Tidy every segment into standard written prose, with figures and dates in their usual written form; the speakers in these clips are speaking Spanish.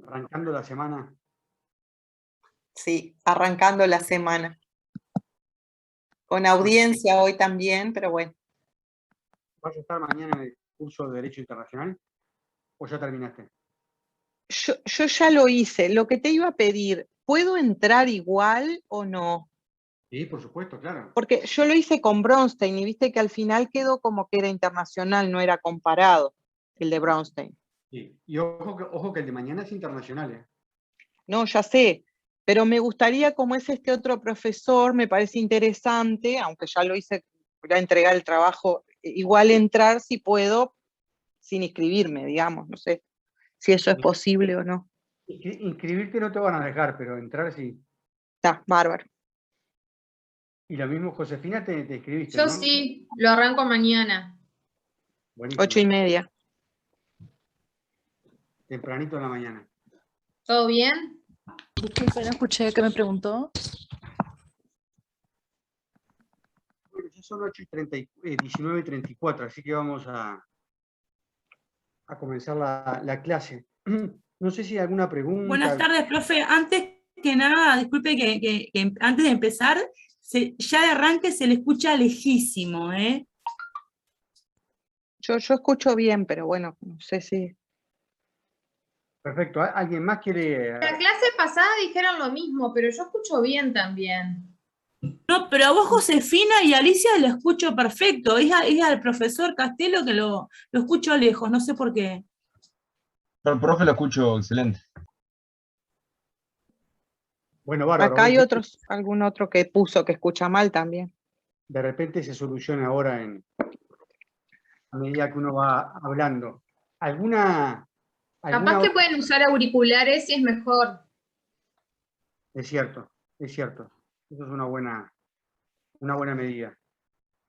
Arrancando la semana. Sí, arrancando la semana. Con audiencia hoy también, pero bueno. ¿Vas a estar mañana en el curso de Derecho Internacional o ya terminaste? Yo ya lo hice. Lo que te iba a pedir, ¿puedo entrar igual o no? Sí, por supuesto, claro. Porque yo lo hice con Bronstein y viste que al final quedó como que era internacional, no era comparado el de Bronstein. Sí. Y ojo que el de mañana es internacional, ¿eh? No, ya sé, pero me gustaría, como es este otro profesor, me parece interesante, aunque ya lo hice, voy a entregar el trabajo, igual entrar si puedo, sin inscribirme, digamos, no sé si eso es posible o no. Inscribirte no te van a dejar, pero entrar sí. Está, bárbaro. Y lo mismo, Josefina, te inscribiste, Yo ¿no? sí, lo arranco mañana. Buenísimo. 8:30. Tempranito en la mañana. ¿Todo bien? Disculpe, no escuché que me preguntó. Bueno, ya son 19:34, así que vamos a comenzar la clase. No sé si hay alguna pregunta. Buenas tardes, profe. Antes que nada, disculpe que antes de empezar, ya de arranque se le escucha lejísimo, ¿eh? Yo escucho bien, pero bueno, no sé si... Perfecto. ¿Alguien más quiere...? La clase pasada dijeron lo mismo, pero yo escucho bien también. No, pero a vos, Josefina, y a Alicia lo escucho perfecto. Es al profesor Castelo que lo escucho lejos, no sé por qué. Al profe lo escucho excelente. Bueno, bárbaro. Acá hay algún otro que puso que escucha mal también. De repente se soluciona ahora a medida que uno va hablando. Capaz que pueden usar auriculares y es mejor. Es cierto, es cierto. Eso es una buena medida.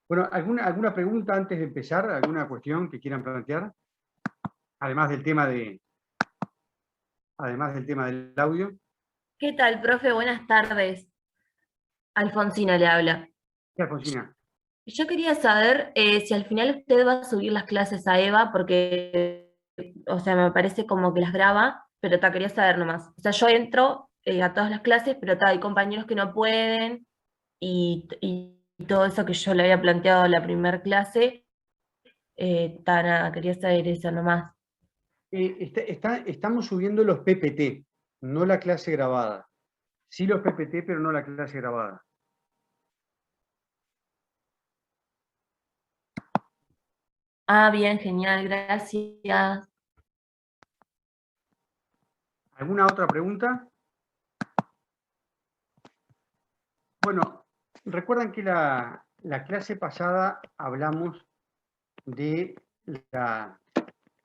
Bueno, ¿alguna pregunta antes de empezar? ¿Alguna cuestión que quieran plantear? Además del tema del audio. ¿Qué tal, profe? Buenas tardes. Alfonsina le habla. ¿Qué, Alfonsina? Yo quería saber si al final usted va a subir las clases a Eva, porque, o sea, me parece como que las graba, pero quería saber nomás. O sea, yo entro a todas las clases, pero hay compañeros que no pueden y todo eso que yo le había planteado en la primera clase, nada, quería saber eso nomás. Estamos subiendo los PPT, no la clase grabada. Sí los PPT, pero no la clase grabada. Ah, bien, genial, gracias. ¿Alguna otra pregunta? Bueno, recuerdan que la clase pasada hablamos de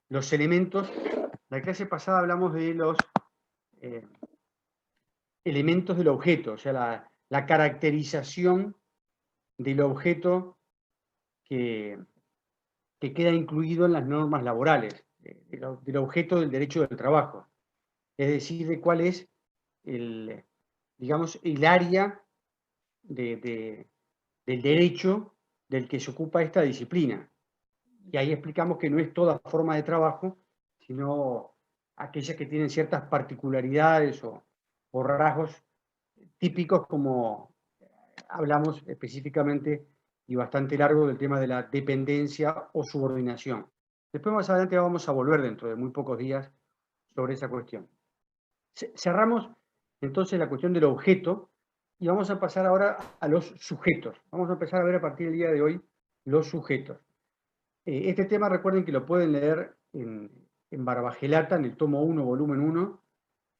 los elementos. La clase pasada hablamos de los elementos del objeto, o sea, la caracterización del objeto que queda incluido en las normas laborales, del objeto del derecho del trabajo. Es decir, de cuál es digamos, el área del derecho del que se ocupa esta disciplina. Y ahí explicamos que no es toda forma de trabajo, sino aquellas que tienen ciertas particularidades o rasgos típicos, como hablamos específicamente y bastante largo del tema de la dependencia o subordinación. Después más adelante vamos a volver dentro de muy pocos días sobre esa cuestión. Cerramos entonces la cuestión del objeto y vamos a pasar ahora a los sujetos. Vamos a empezar a ver a partir del día de hoy los sujetos. Este tema recuerden que lo pueden leer en Barbagelata, en el tomo 1, volumen 1,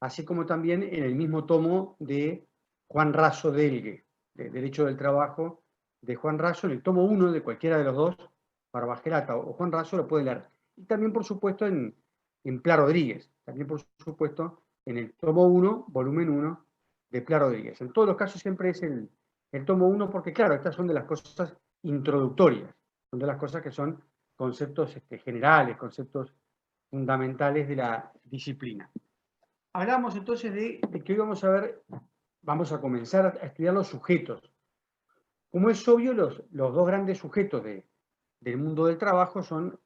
así como también en el mismo tomo de Juan Raso Delgue, de Derecho del Trabajo, de Juan Raso, en el tomo 1 de cualquiera de los dos, Barbagelata o Juan Raso, lo pueden leer. Y también, por supuesto, en Pla Rodríguez, también, por supuesto, en el tomo 1, volumen 1, de Pla Rodríguez. En todos los casos siempre es el tomo 1 porque, claro, estas son de las cosas introductorias, son de las cosas que son conceptos generales, conceptos fundamentales de la disciplina. Hablamos entonces de que hoy vamos a comenzar a estudiar los sujetos. Como es obvio, los dos grandes sujetos del mundo del trabajo son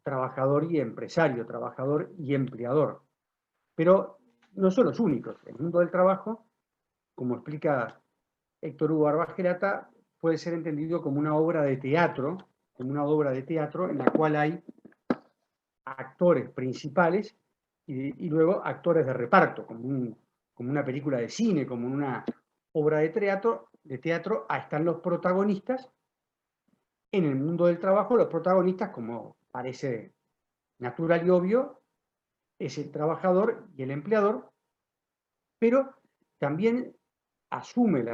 trabajador y empresario, trabajador y empleador. Pero no son los únicos. El mundo del trabajo, como explica Héctor Hugo Arbajerata, puede ser entendido como una obra de teatro, en la cual hay actores principales y luego actores de reparto, como una película de cine, como una obra de teatro, ahí están los protagonistas. En el mundo del trabajo, los protagonistas, como parece natural y obvio, es el trabajador y el empleador, pero también asume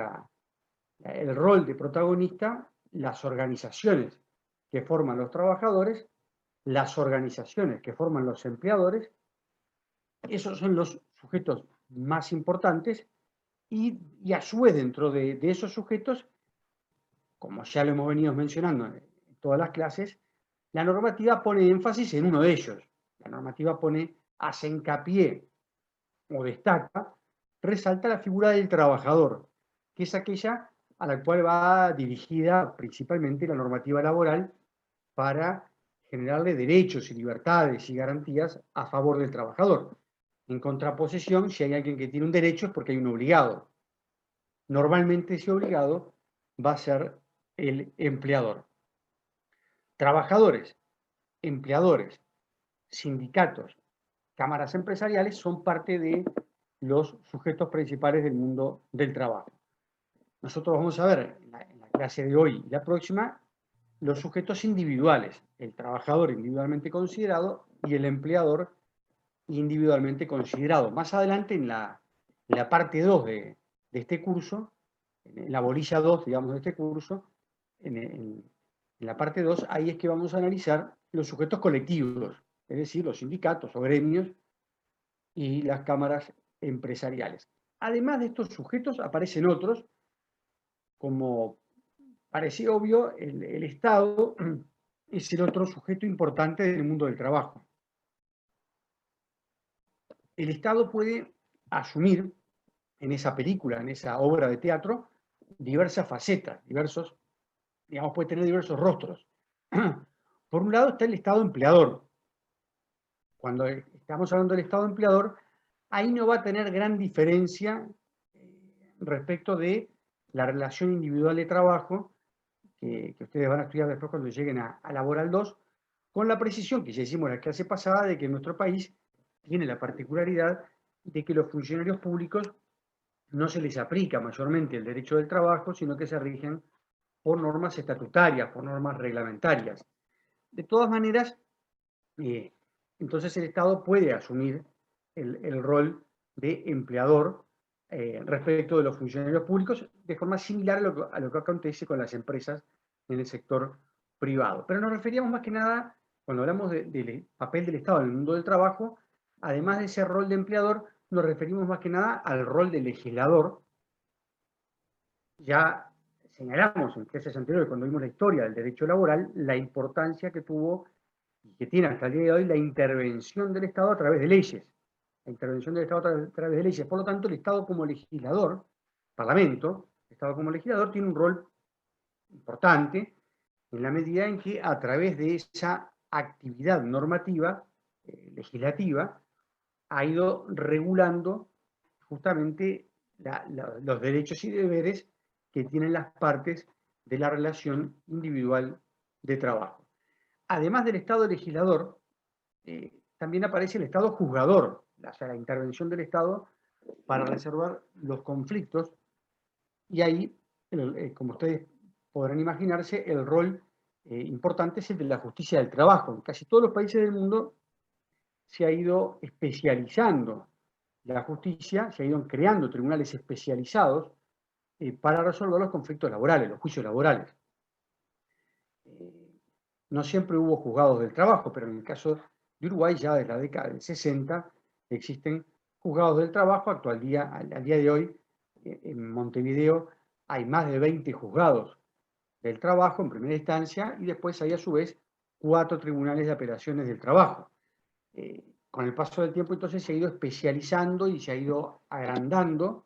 el rol de protagonista las organizaciones que forman los trabajadores, las organizaciones que forman los empleadores. Esos son los sujetos más importantes y a su vez dentro de esos sujetos, como ya lo hemos venido mencionando en todas las clases, la normativa pone énfasis en uno de ellos. La normativa hace hincapié o destaca, resalta la figura del trabajador, que es aquella a la cual va dirigida principalmente la normativa laboral para generarle derechos y libertades y garantías a favor del trabajador. En contraposición, si hay alguien que tiene un derecho es porque hay un obligado. Normalmente ese obligado va a ser el empleador. Trabajadores, empleadores, sindicatos, cámaras empresariales son parte de los sujetos principales del mundo del trabajo. Nosotros vamos a ver en la clase de hoy y la próxima los sujetos individuales, el trabajador individualmente considerado y el empleador individualmente considerado. Más adelante en la parte 2 de este curso, en la bolilla 2, digamos, de este curso, en la parte 2, ahí es que vamos a analizar los sujetos colectivos, es decir, los sindicatos o gremios y las cámaras empresariales. Además de estos sujetos aparecen otros, como parece obvio, el Estado es el otro sujeto importante del mundo del trabajo. El Estado puede asumir en esa película, en esa obra de teatro, diversas facetas, puede tener diversos rostros. Por un lado está el Estado empleador. Cuando estamos hablando del Estado empleador, ahí no va a tener gran diferencia respecto de la relación individual de trabajo que ustedes van a estudiar después cuando lleguen a Laboral 2, con la precisión que ya hicimos en la clase pasada de que en nuestro país tiene la particularidad de que los funcionarios públicos no se les aplica mayormente el derecho del trabajo, sino que se rigen por normas estatutarias, por normas reglamentarias. De todas maneras, entonces el Estado puede asumir el rol de empleador respecto de los funcionarios públicos de forma similar a lo que acontece con las empresas en el sector privado. Pero nos referíamos más que nada, cuando hablamos del papel del Estado en el mundo del trabajo, además de ese rol de empleador, nos referimos más que nada al rol de legislador. Ya señalamos en clases anteriores, cuando vimos la historia del derecho laboral, la importancia que tuvo y que tiene hasta el día de hoy la intervención del Estado a través de leyes. La intervención del Estado a través de leyes. Por lo tanto, el Estado como legislador, Parlamento, el Estado como legislador tiene un rol importante en la medida en que a través de esa actividad normativa, legislativa, ha ido regulando justamente los derechos y deberes que tienen las partes de la relación individual de trabajo. Además del Estado legislador, también aparece el Estado juzgador, o sea, la intervención del Estado para resolver los conflictos, y ahí, como ustedes podrán imaginarse, el rol importante es el de la justicia del trabajo. En casi todos los países del mundo se ha ido especializando la justicia, se ha ido creando tribunales especializados para resolver los conflictos laborales, los juicios laborales. No siempre hubo juzgados del trabajo, pero en el caso de Uruguay ya desde la década del 60 existen juzgados del trabajo. Al día de hoy en Montevideo hay más de 20 juzgados del trabajo en primera instancia y después hay a su vez 4 tribunales de apelaciones del trabajo. Con el paso del tiempo entonces se ha ido especializando y se ha ido agrandando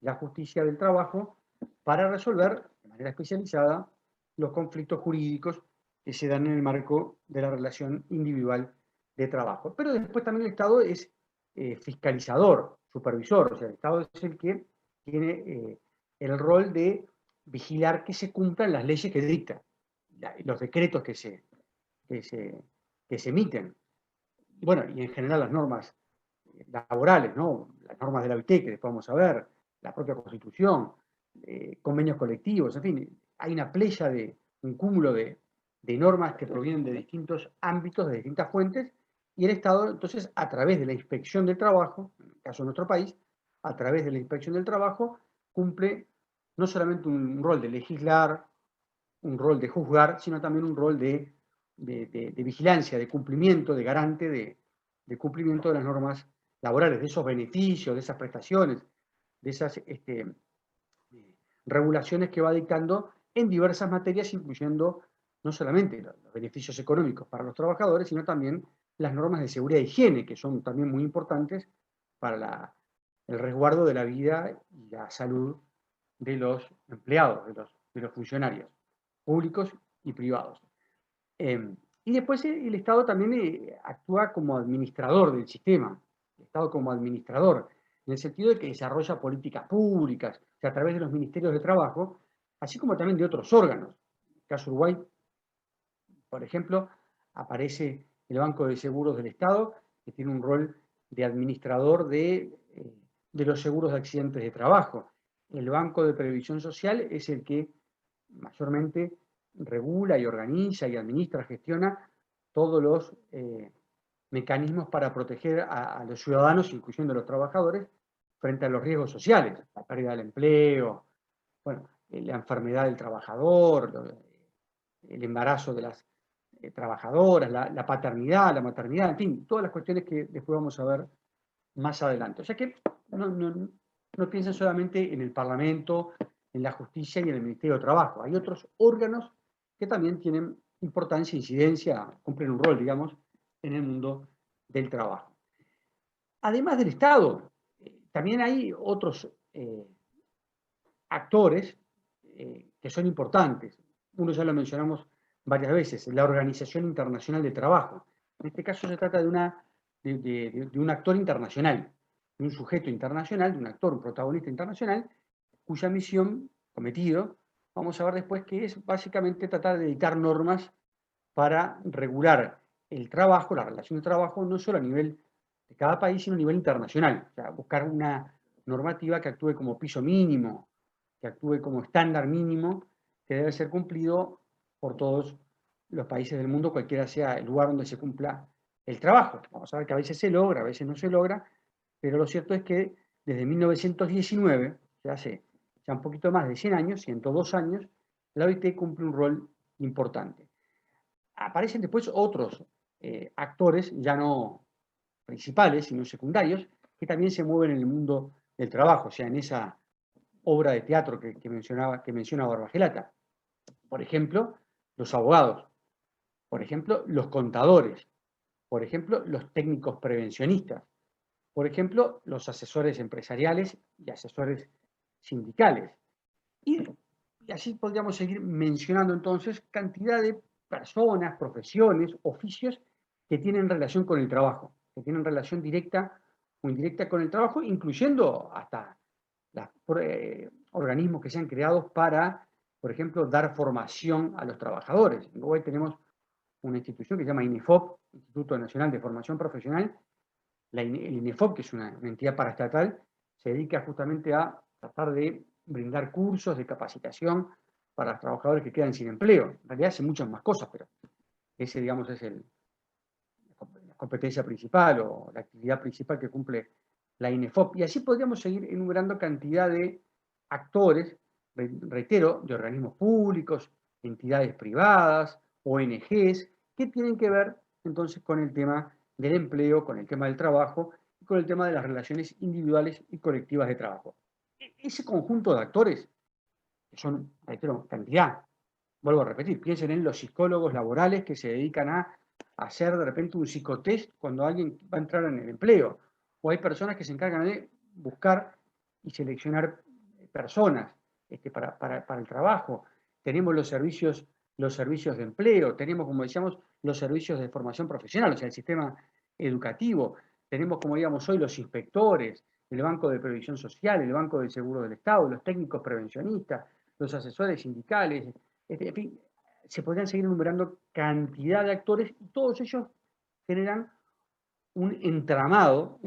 la justicia del trabajo para resolver de manera especializada los conflictos jurídicos que se dan en el marco de la relación individual de trabajo. Pero después también el Estado es fiscalizador, supervisor, o sea, el Estado es el que tiene el rol de vigilar que se cumplan las leyes que dicta, los decretos que se emiten. Bueno, y en general las normas laborales, ¿no? Las normas de la OIT, que después vamos a ver, la propia Constitución, convenios colectivos, en fin, hay una playa un cúmulo de normas que provienen de distintos ámbitos, de distintas fuentes, y el Estado, entonces, a través de la inspección del trabajo, en el caso de nuestro país, a través de la inspección del trabajo, cumple no solamente un rol de legislar, un rol de juzgar, sino también un rol de vigilancia, de cumplimiento, de garante de cumplimiento de las normas laborales, de esos beneficios, de esas prestaciones, de esas regulaciones que va dictando en diversas materias, incluyendo no solamente los beneficios económicos para los trabajadores, sino también las normas de seguridad e higiene, que son también muy importantes para el resguardo de la vida y la salud de los empleados, de los funcionarios públicos y privados. Y después el Estado también actúa como administrador del sistema, el Estado como administrador, en el sentido de que desarrolla políticas públicas, o sea, a través de los ministerios de trabajo, así como también de otros órganos. En el caso de Uruguay, por ejemplo, aparece el Banco de Seguros del Estado, que tiene un rol de administrador de los seguros de accidentes de trabajo. El Banco de Previsión Social es el que mayormente regula y organiza y administra, gestiona todos los mecanismos para proteger a los ciudadanos, incluyendo a los trabajadores, frente a los riesgos sociales, la pérdida del empleo, bueno, la enfermedad del trabajador, el embarazo de las trabajadoras, la paternidad, la maternidad, en fin, todas las cuestiones que después vamos a ver más adelante. O sea que no piensen solamente en el Parlamento, en la justicia y en el Ministerio de Trabajo. Hay otros órganos que también tienen importancia, incidencia, cumplen un rol, digamos, en el mundo del trabajo. Además del Estado, también hay otros actores que son importantes. Uno ya lo mencionamos varias veces, la Organización Internacional del Trabajo. En este caso se trata de un actor internacional, de un sujeto internacional, de un actor, un protagonista internacional, cuya misión, cometido, vamos a ver después, que es básicamente tratar de dictar normas para regular el trabajo, la relación de trabajo, no solo a nivel de cada país, sino a nivel internacional. O sea, buscar una normativa que actúe como piso mínimo, que actúe como estándar mínimo, que debe ser cumplido por todos los países del mundo, cualquiera sea el lugar donde se cumpla el trabajo. Vamos a ver que a veces se logra, a veces no se logra, pero lo cierto es que desde 1919, hace ya un poquito más de 100 años, 102 años, la OIT cumple un rol importante. Aparecen después otros actores, ya no principales, sino secundarios, que también se mueven en el mundo del trabajo, o sea, en esa obra de teatro que menciona Barbagelata. Por ejemplo, los abogados, por ejemplo, los contadores, por ejemplo, los técnicos prevencionistas, por ejemplo, los asesores empresariales y asesores sindicales. Y así podríamos seguir mencionando entonces cantidad de personas, profesiones, oficios que tienen relación con el trabajo, que tienen relación directa o indirecta con el trabajo, incluyendo hasta los organismos que se han creado para, por ejemplo, dar formación a los trabajadores. En Uruguay tenemos una institución que se llama INEFOP, Instituto Nacional de Formación Profesional. El INEFOP, que es una entidad paraestatal, se dedica justamente a tratar de brindar cursos de capacitación para los trabajadores que quedan sin empleo. En realidad hace muchas más cosas, pero ese, digamos, es la competencia principal o la actividad principal que cumple la INEFOP. Y así podríamos seguir enumerando cantidad de actores, reitero, de organismos públicos, entidades privadas, ONGs, que tienen que ver entonces con el tema del empleo, con el tema del trabajo y con el tema de las relaciones individuales y colectivas de trabajo. Ese conjunto de actores, que son, reitero, cantidad, vuelvo a repetir, piensen en los psicólogos laborales que se dedican a hacer de repente un psicotest cuando alguien va a entrar en el empleo, o hay personas que se encargan de buscar y seleccionar personas para el trabajo. Tenemos los servicios de empleo, tenemos, como decíamos, los servicios de formación profesional, o sea, el sistema educativo. tenemos, como digamos hoy, los inspectores, el Banco de Previsión Social, el Banco del Seguro del Estado, los técnicos prevencionistas, los asesores sindicales, en fin, se podrían seguir enumerando cantidad de actores, y todos ellos generan un entramado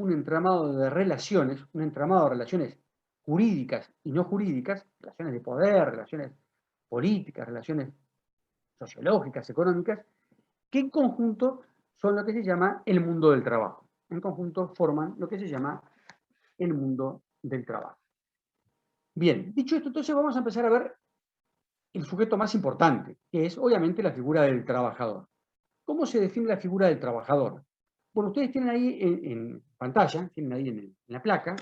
de relaciones, un entramado de relaciones jurídicas y no jurídicas, relaciones de poder, relaciones políticas, relaciones sociológicas, económicas, que en conjunto son lo que se llama el mundo del trabajo. En conjunto forman lo que se llama el mundo del trabajo. Bien, dicho esto, entonces vamos a empezar a ver el sujeto más importante, que es obviamente la figura del trabajador. ¿Cómo se define la figura del trabajador? Bueno, ustedes tienen ahí en pantalla, tienen ahí en la placa,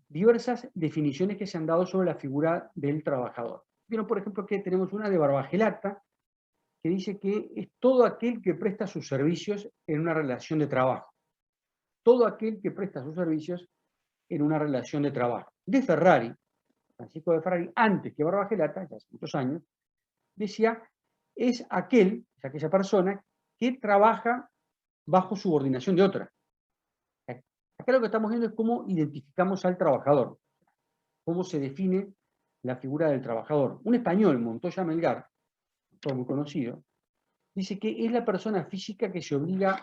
diversas definiciones que se han dado sobre la figura del trabajador. Vieron, por ejemplo, que tenemos una de Barbagelata, que dice que es todo aquel que presta sus servicios en una relación de trabajo. Todo aquel que presta sus servicios en una relación de trabajo. De Ferrari, Francisco de Ferrari, antes que Barbagelata, ya hace muchos años, decía, es aquella persona que trabaja bajo subordinación de otra. Acá lo que estamos viendo es cómo identificamos al trabajador, cómo se define la figura del trabajador. Un español, Montoya Melgar, todo muy conocido, dice que es la persona física que se obliga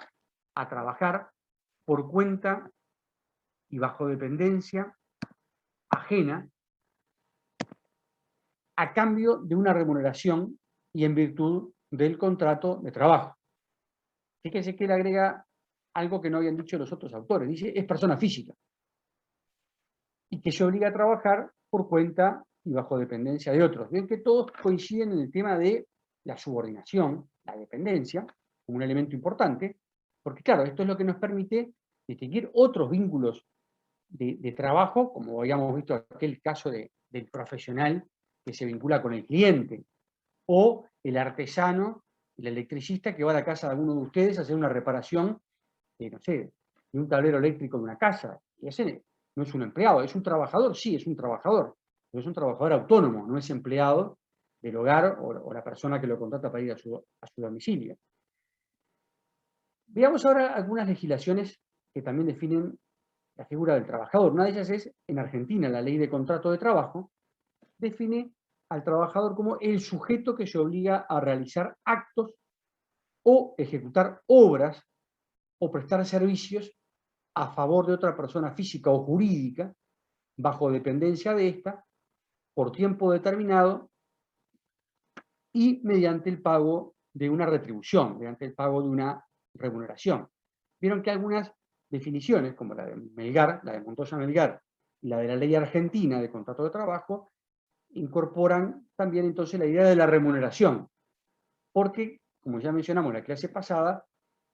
a trabajar por cuenta y bajo dependencia ajena a cambio de una remuneración y en virtud del contrato de trabajo. Fíjense que él agrega algo que no habían dicho los otros autores. Dice, es persona física. Y que se obliga a trabajar por cuenta y bajo dependencia de otros. Ven que todos coinciden en el tema de la subordinación, la dependencia, como un elemento importante, porque claro, esto es lo que nos permite distinguir otros vínculos de trabajo, como habíamos visto aquel caso del profesional que se vincula con el cliente, o el artesano, el electricista que va a la casa de alguno de ustedes a hacer una reparación, no sé, de un tablero eléctrico de una casa. Y ese no es un empleado, es un trabajador, sí, es un trabajador, pero es un trabajador autónomo, no es empleado del hogar o la persona que lo contrata para ir a su domicilio. Veamos ahora algunas legislaciones que también definen la figura del trabajador. Una de ellas es, en Argentina, la Ley de Contrato de Trabajo, define al trabajador como el sujeto que se obliga a realizar actos o ejecutar obras o prestar servicios a favor de otra persona física o jurídica, bajo dependencia de ésta, por tiempo determinado y mediante el pago de una retribución, mediante el pago de una remuneración. Vieron que algunas definiciones, como la de Melgar, la de Montoya Melgar, y la de la ley argentina de contrato de trabajo, incorporan también entonces la idea de la remuneración, porque, como ya mencionamos en la clase pasada,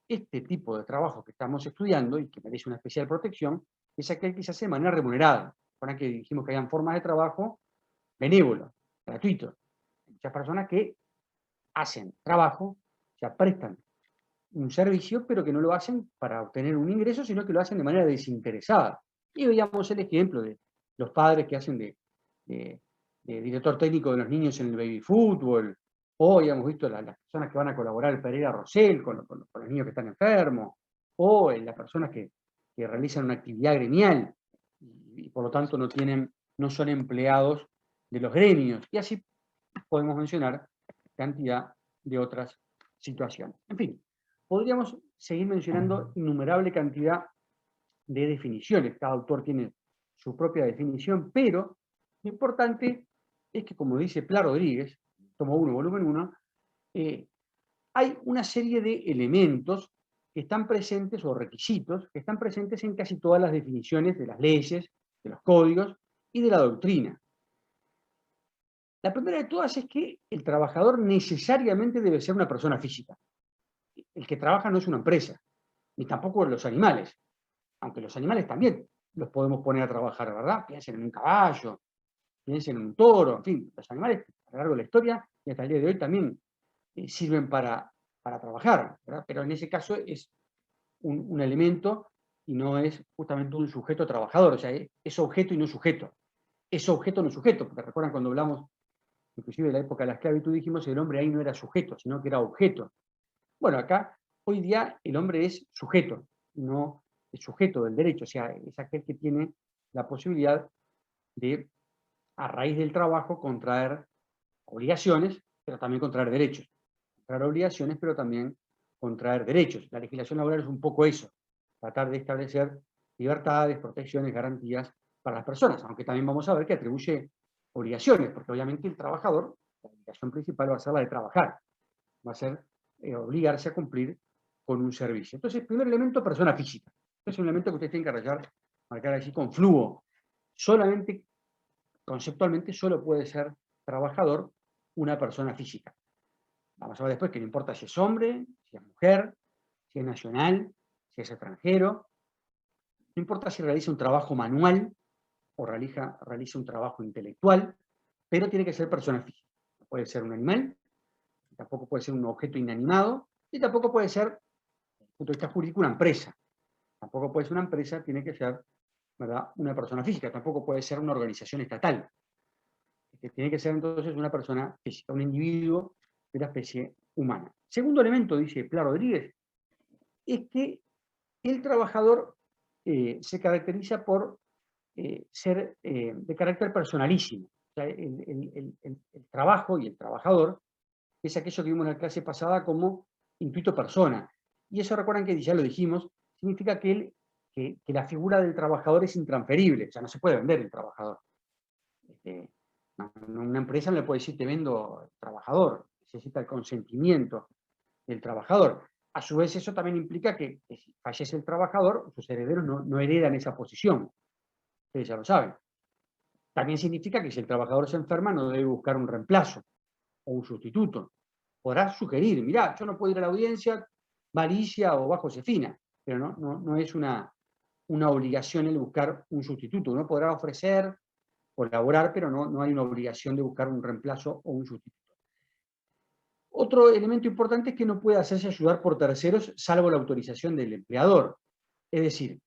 este tipo de trabajo que estamos estudiando y que merece una especial protección, es aquel que se hace de manera remunerada. Ahora que dijimos que hayan formas de trabajo benévolas, gratuitos. Hay muchas personas que hacen trabajo, o sea, prestan un servicio, pero que no lo hacen para obtener un ingreso, sino que lo hacen de manera desinteresada. Y veíamos el ejemplo de los padres que hacen de director técnico de los niños en el baby fútbol, o habíamos visto las personas que van a colaborar el Pereira Rosell con los niños que están enfermos, o las personas que realizan una actividad gremial y por lo tanto no son empleados de los gremios. Y así podemos mencionar cantidad de otras situaciones. En fin, podríamos seguir mencionando innumerable cantidad de definiciones. Cada autor tiene su propia definición, pero lo importante es que, como dice Pla Rodríguez, tomo 1, volumen 1, hay una serie de elementos que están presentes, o requisitos, que están presentes en casi todas las definiciones de las leyes, de los códigos y de la doctrina. La primera de todas es que el trabajador necesariamente debe ser una persona física. El que trabaja no es una empresa, ni tampoco los animales, aunque los animales también los podemos poner a trabajar, ¿verdad? Piensen en un caballo, piensen en un toro, en fin, los animales a lo largo de la historia y hasta el día de hoy también sirven para trabajar, ¿verdad? Pero en ese caso es un elemento y no es justamente un sujeto trabajador, o sea, es objeto y no sujeto. Es objeto no sujeto, porque recuerdan cuando hablamos, inclusive de la época de la esclavitud, dijimos que el hombre ahí no era sujeto, sino que era objeto. Bueno, acá, hoy día, el hombre es sujeto, no el sujeto del derecho, o sea, es aquel que tiene la posibilidad de, a raíz del trabajo, contraer obligaciones, pero también contraer derechos. Contraer obligaciones, pero también contraer derechos. La legislación laboral es un poco eso, tratar de establecer libertades, protecciones, garantías para las personas, aunque también vamos a ver que atribuye obligaciones, porque obviamente el trabajador, la obligación principal va a ser la de trabajar, va a ser obligarse a cumplir con un servicio. Entonces, primer elemento, persona física. Este es un elemento que ustedes tienen que marcar así con flujo. Solamente, conceptualmente, solo puede ser trabajador una persona física. Vamos a ver después que no importa si es hombre, si es mujer, si es nacional, si es extranjero. No importa si realiza un trabajo manual o realiza un trabajo intelectual, pero tiene que ser persona física. No puede ser un animal, tampoco puede ser un objeto inanimado, y tampoco puede ser, desde el punto de vista jurídico, una empresa. Tampoco puede ser una empresa, tiene que ser, ¿verdad?, una persona física. Tampoco puede ser una organización estatal. Tiene que ser entonces una persona física, un individuo de la especie humana. Segundo elemento, dice Pla Rodríguez, es que el trabajador se caracteriza por ser de carácter personalísimo. O sea, el trabajo y el trabajador es aquello que vimos en la clase pasada como intuito persona. Y eso, recuerdan que ya lo dijimos, significa que la figura del trabajador es intransferible, o sea, no se puede vender el trabajador. Una empresa no le puede decir te vendo el trabajador, necesita el consentimiento del trabajador. A su vez, eso también implica que si fallece el trabajador, sus herederos no heredan esa posición. Ustedes ya lo saben. También significa que si el trabajador se enferma, no debe buscar un reemplazo o un sustituto. Podrá sugerir, mirá, yo no puedo ir a la audiencia, va Alicia o va Josefina, pero no es una obligación el buscar un sustituto. Uno podrá ofrecer, colaborar, pero no hay una obligación de buscar un reemplazo o un sustituto. Otro elemento importante es que no puede hacerse ayudar por terceros, salvo la autorización del empleador. Es decir,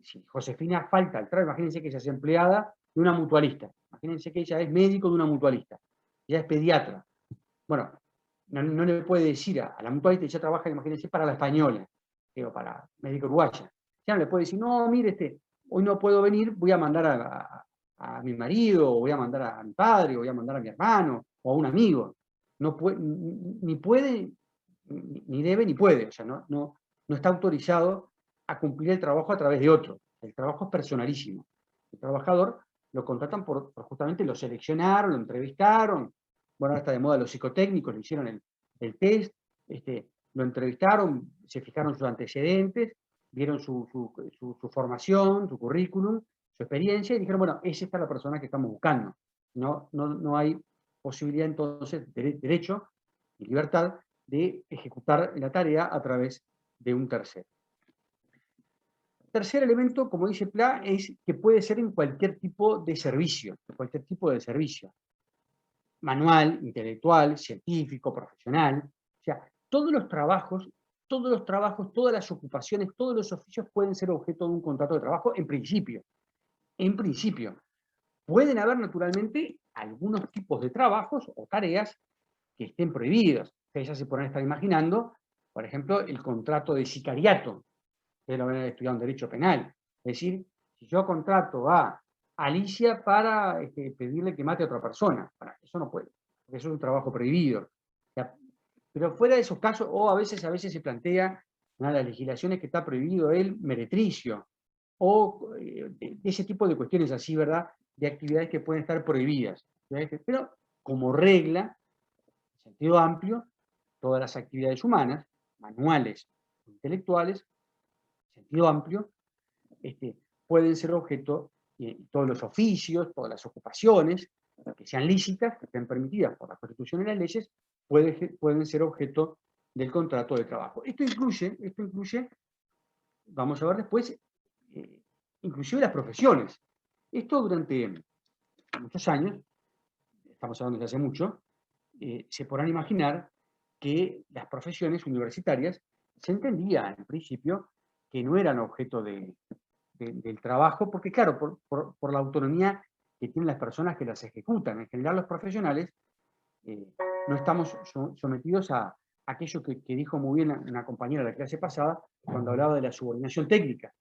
si Josefina falta al trabajo, imagínense que ella es empleada de una mutualista, imagínense que ella es médico de una mutualista, ella es pediatra. Bueno, no le puede decir a la mutualista, ella trabaja, imagínense, para la española, o para médico uruguaya. Ya no le puede decir, no, mire, hoy no puedo venir, voy a mandar a mi marido, o voy a mandar a mi padre, o voy a mandar a mi hermano, o a un amigo. No puede, ni puede, ni debe, ni puede. O sea, no está autorizado a cumplir el trabajo a través de otro. El trabajo es personalísimo. El trabajador lo contratan por justamente lo seleccionaron, lo entrevistaron. Bueno, ahora está de moda los psicotécnicos, le hicieron el test, lo entrevistaron, se fijaron sus antecedentes, vieron su formación, su currículum, su experiencia, y dijeron, bueno, es esta la persona que estamos buscando. No hay posibilidad entonces, derecho y libertad de ejecutar la tarea a través de un tercero. Tercer elemento, como dice Pla, es que puede ser en cualquier tipo de servicio, manual, intelectual, científico, profesional. O sea, todos los trabajos, todas las ocupaciones, todos los oficios pueden ser objeto de un contrato de trabajo en principio. En principio. Pueden haber, naturalmente, algunos tipos de trabajos o tareas que estén prohibidos. Ustedes ya se pueden estar imaginando, por ejemplo, el contrato de sicariato. Ustedes lo van a estudiar en Derecho Penal. Es decir, si yo contrato a Alicia para pedirle que mate a otra persona, bueno, eso no puede, porque eso es un trabajo prohibido. O sea, pero fuera de esos casos, o a veces se plantea en las legislaciones que está prohibido el meretricio, o de ese tipo de cuestiones así, ¿verdad?, de actividades que pueden estar prohibidas. Pero como regla, en sentido amplio, todas las actividades humanas, manuales, intelectuales, en sentido amplio, pueden ser objeto, todos los oficios, todas las ocupaciones, que sean lícitas, que estén permitidas por la Constitución y las leyes, pueden ser objeto del contrato de trabajo. Esto incluye, vamos a ver después, inclusive las profesiones. Esto durante muchos años, estamos hablando de hace mucho, se podrán imaginar que las profesiones universitarias se entendía en principio que no eran objeto del trabajo, porque claro, por la autonomía que tienen las personas que las ejecutan. En general los profesionales no estamos sometidos a aquello que dijo muy bien una compañera de la clase pasada, cuando hablaba de la subordinación técnica.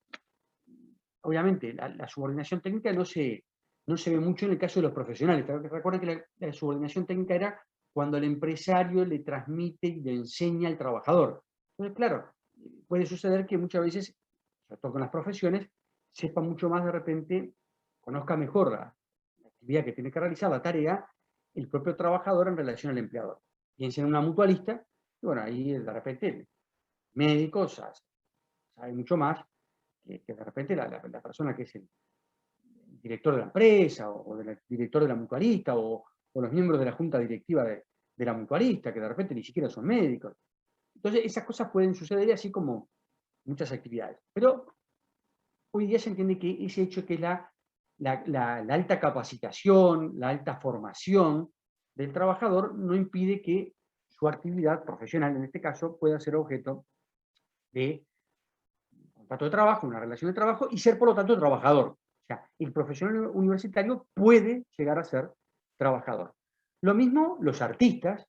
Obviamente, la subordinación técnica no se ve mucho en el caso de los profesionales. Recuerden que la subordinación técnica era cuando el empresario le transmite y le enseña al trabajador. Entonces, claro, puede suceder que muchas veces, sobre todo con las profesiones, sepa mucho más de repente, conozca mejor la actividad que tiene que realizar, la tarea, el propio trabajador en relación al empleador. Piensen en una mutualista, y bueno, ahí de repente médicos sabe mucho más que de repente la persona que es el director de la empresa, o el director de la mutualista, o los miembros de la junta directiva de la mutualista, que de repente ni siquiera son médicos. Entonces, esas cosas pueden suceder, así como muchas actividades. Pero hoy día se entiende que ese hecho que es la alta capacitación, la alta formación del trabajador, no impide que su actividad profesional, en este caso, pueda ser objeto de un contrato de trabajo, una relación de trabajo, y ser, por lo tanto, trabajador. O sea, el profesional universitario puede llegar a ser trabajador. Lo mismo los artistas,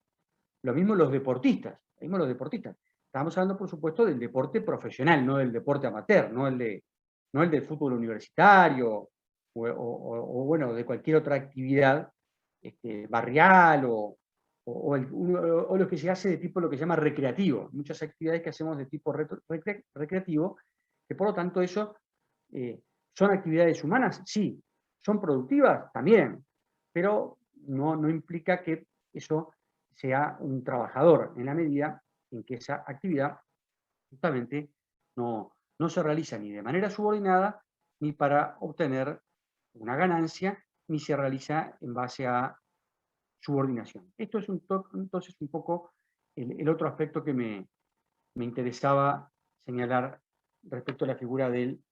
lo mismo los deportistas. Estamos hablando, por supuesto, del deporte profesional, no del deporte amateur, no el del fútbol universitario, o bueno, de cualquier otra actividad barrial, o lo que se hace de tipo lo que se llama recreativo. Muchas actividades que hacemos de tipo recreativo, que por lo tanto eso son actividades humanas, sí. ¿Son productivas? También. Pero no implica que eso sea un trabajador, en la medida en que esa actividad justamente no se realiza ni de manera subordinada, ni para obtener una ganancia, ni se realiza en base a subordinación. Esto es entonces un poco el otro aspecto que me interesaba señalar respecto a la figura del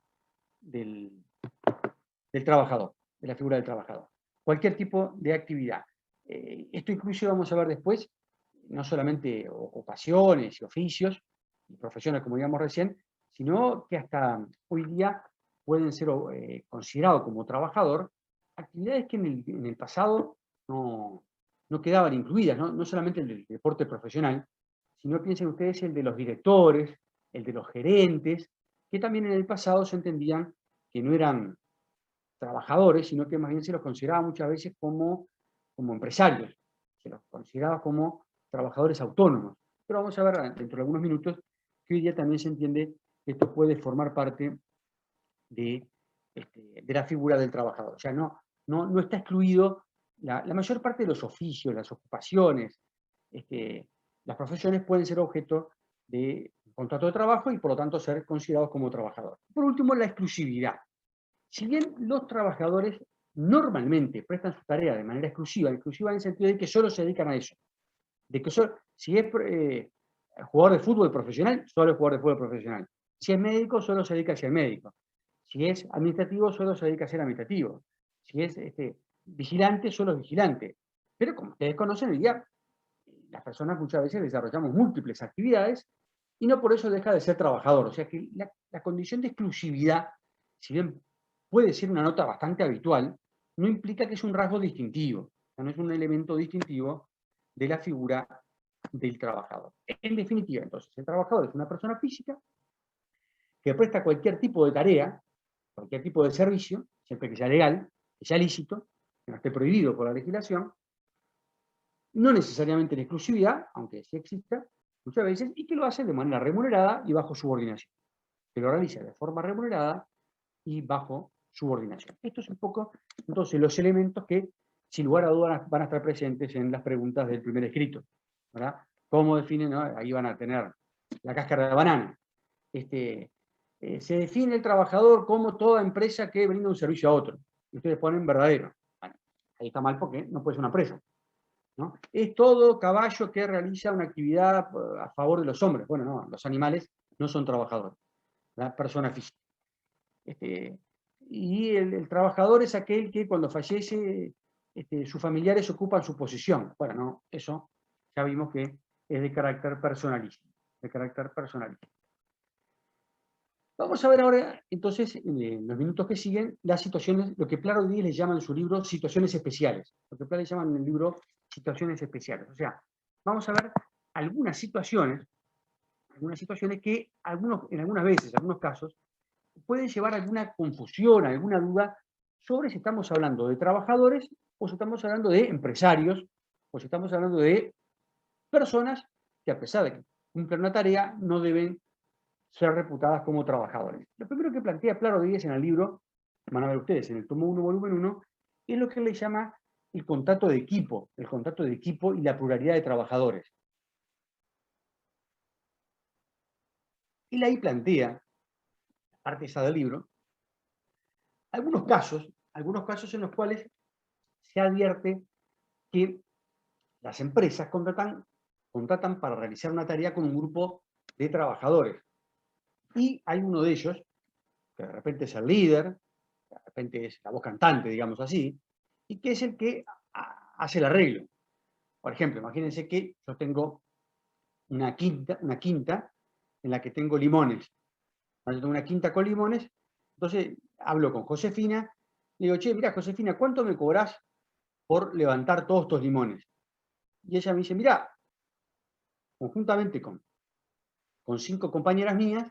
trabajador, de la figura del trabajador. Cualquier tipo de actividad. Esto incluso vamos a ver después, no solamente ocupaciones y oficios y profesiones, como digamos recién, sino que hasta hoy día pueden ser considerados como trabajador actividades que en el pasado no quedaban incluidas, no solamente el del deporte profesional, sino piensen ustedes el de los directores, el de los gerentes, que también en el pasado se entendían que no eran trabajadores, sino que más bien se los consideraba muchas veces como empresarios, se los consideraba como trabajadores autónomos. Pero vamos a ver dentro de algunos minutos que hoy día también se entiende que esto puede formar parte de la figura del trabajador. O sea, no está excluido la mayor parte de los oficios, las ocupaciones, las profesiones pueden ser objeto de contrato de trabajo y por lo tanto ser considerados como trabajadores. Por último, la exclusividad. Si bien los trabajadores normalmente prestan su tarea de manera exclusiva en el sentido de que solo se dedican a eso, de que si es jugador de fútbol profesional, solo es jugador de fútbol profesional. Si es médico, solo se dedica a ser médico. Si es administrativo, solo se dedica a ser administrativo. Si es vigilante, solo es vigilante. Pero como ustedes conocen, hoy día las personas muchas veces desarrollamos múltiples actividades y no por eso deja de ser trabajador. O sea que la condición de exclusividad, si bien puede ser una nota bastante habitual, no implica que es un rasgo distintivo. O sea, no es un elemento distintivo de la figura del trabajador. En definitiva, entonces, el trabajador es una persona física que presta cualquier tipo de tarea, cualquier tipo de servicio, siempre que sea legal, que sea lícito, que no esté prohibido por la legislación, no necesariamente en exclusividad, aunque sí exista muchas veces, y que lo hace de manera remunerada y bajo subordinación. Que lo realiza de forma remunerada y bajo subordinación. Estos son un poco, entonces, los elementos que, sin lugar a dudas, van a estar presentes en las preguntas del primer escrito, ¿verdad? ¿Cómo definen? ¿No? Ahí van a tener la cáscara de banana. Se define el trabajador como toda empresa que brinda un servicio a otro. Y ustedes ponen verdadero. Bueno, ahí está mal porque no puede ser una empresa, ¿no? Es todo caballo que realiza una actividad a favor de los hombres. Bueno, no, los animales no son trabajadores, la persona física. Y el trabajador es aquel que cuando fallece sus familiares ocupan su posición. Bueno, no, eso ya vimos que es de carácter personalista. Vamos a ver ahora, entonces, en los minutos que siguen, las situaciones, lo que Plaro Díez le llama en su libro situaciones especiales. Lo que Plaro le llama en el libro situaciones especiales. O sea, vamos a ver algunas situaciones que en algunas veces, en algunos casos, pueden llevar a alguna confusión, a alguna duda sobre si estamos hablando de trabajadores o si estamos hablando de empresarios o si estamos hablando de personas que, a pesar de que cumplen una tarea, no deben ser reputadas como trabajadores. Lo primero que plantea Pla Rodríguez en el libro, van a ver ustedes en el tomo 1, volumen 1, es lo que él le llama el contrato de equipo y la pluralidad de trabajadores. Él ahí plantea, parte esa del libro, algunos casos en los cuales se advierte que las empresas contratan para realizar una tarea con un grupo de trabajadores. Y hay uno de ellos, que de repente es el líder, de repente es la voz cantante, digamos así, y que es el que hace el arreglo. Por ejemplo, imagínense que yo tengo una quinta en la que tengo limones. Yo tengo una quinta con limones, entonces hablo con Josefina, le digo, che, mira, Josefina, ¿cuánto me cobrás por levantar todos estos limones? Y ella me dice, mira, conjuntamente con 5 compañeras mías,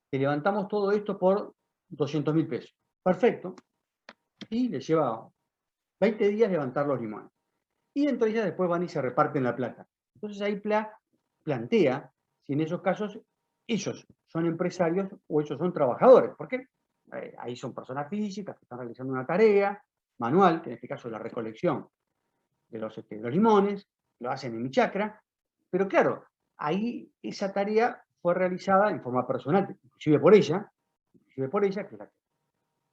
te levantamos todo esto por 200.000 pesos. Perfecto. Y le lleva 20 días levantar los limones. Y entonces ya después van y se reparten la plata. Entonces ahí plantea si en esos casos ellos son empresarios o ellos son trabajadores. ¿Por qué? Ahí son personas físicas que están realizando una tarea manual, que en este caso es la recolección de los limones, lo hacen en mi chacra, pero claro, ahí esa tarea fue realizada en forma personal, inclusive por ella, que es la que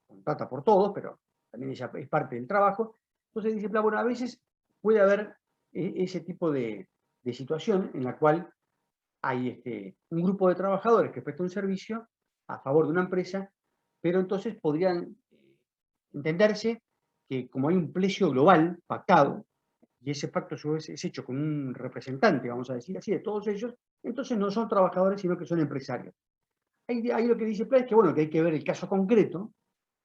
contrata por todos, pero también ella es parte del trabajo. Entonces dice, bueno, a veces puede haber ese tipo de situación en la cual hay un grupo de trabajadores que presta un servicio a favor de una empresa, pero entonces podrían entenderse que como hay un precio global pactado, y ese pacto a su vez es hecho con un representante, vamos a decir así, de todos ellos, entonces no son trabajadores, sino que son empresarios. Ahí lo que dice Pla es que, bueno, que hay que ver el caso concreto,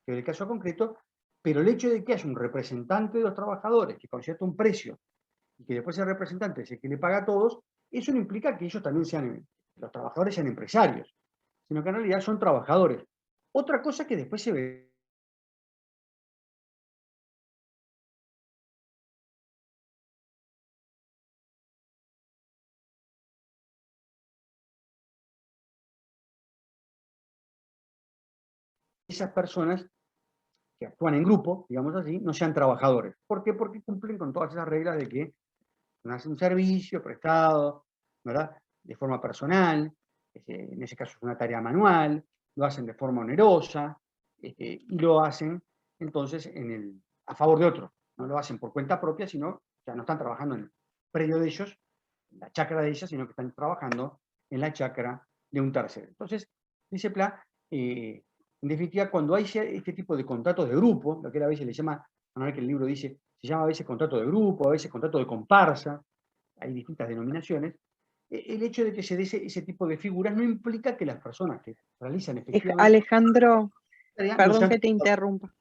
pero el hecho de que haya un representante de los trabajadores que concierta un precio y que después el representante es el que le paga a todos, eso no implica que ellos también los trabajadores sean empresarios, sino que en realidad son trabajadores. Otra cosa que después se ve esas personas que actúan en grupo, digamos así, no sean trabajadores. ¿Por qué? Porque cumplen con todas esas reglas de que hacen un servicio prestado, ¿verdad? De forma personal, en ese caso es una tarea manual, lo hacen de forma onerosa, y lo hacen entonces a favor de otro. No lo hacen por cuenta propia, sino ya no están trabajando en el predio de ellos, en la chacra de ellas, sino que están trabajando en la chacra de un tercero. Entonces, dice Pla, en definitiva, cuando hay este tipo de contratos de grupo, lo que él a veces le llama, a ver que el libro dice, se llama a veces contrato de grupo, a veces contrato de comparsa, hay distintas denominaciones, el hecho de que se dé ese tipo de figuras no implica que las personas que realizan efectivamente... Alejandro, no perdón sean... que te interrumpa,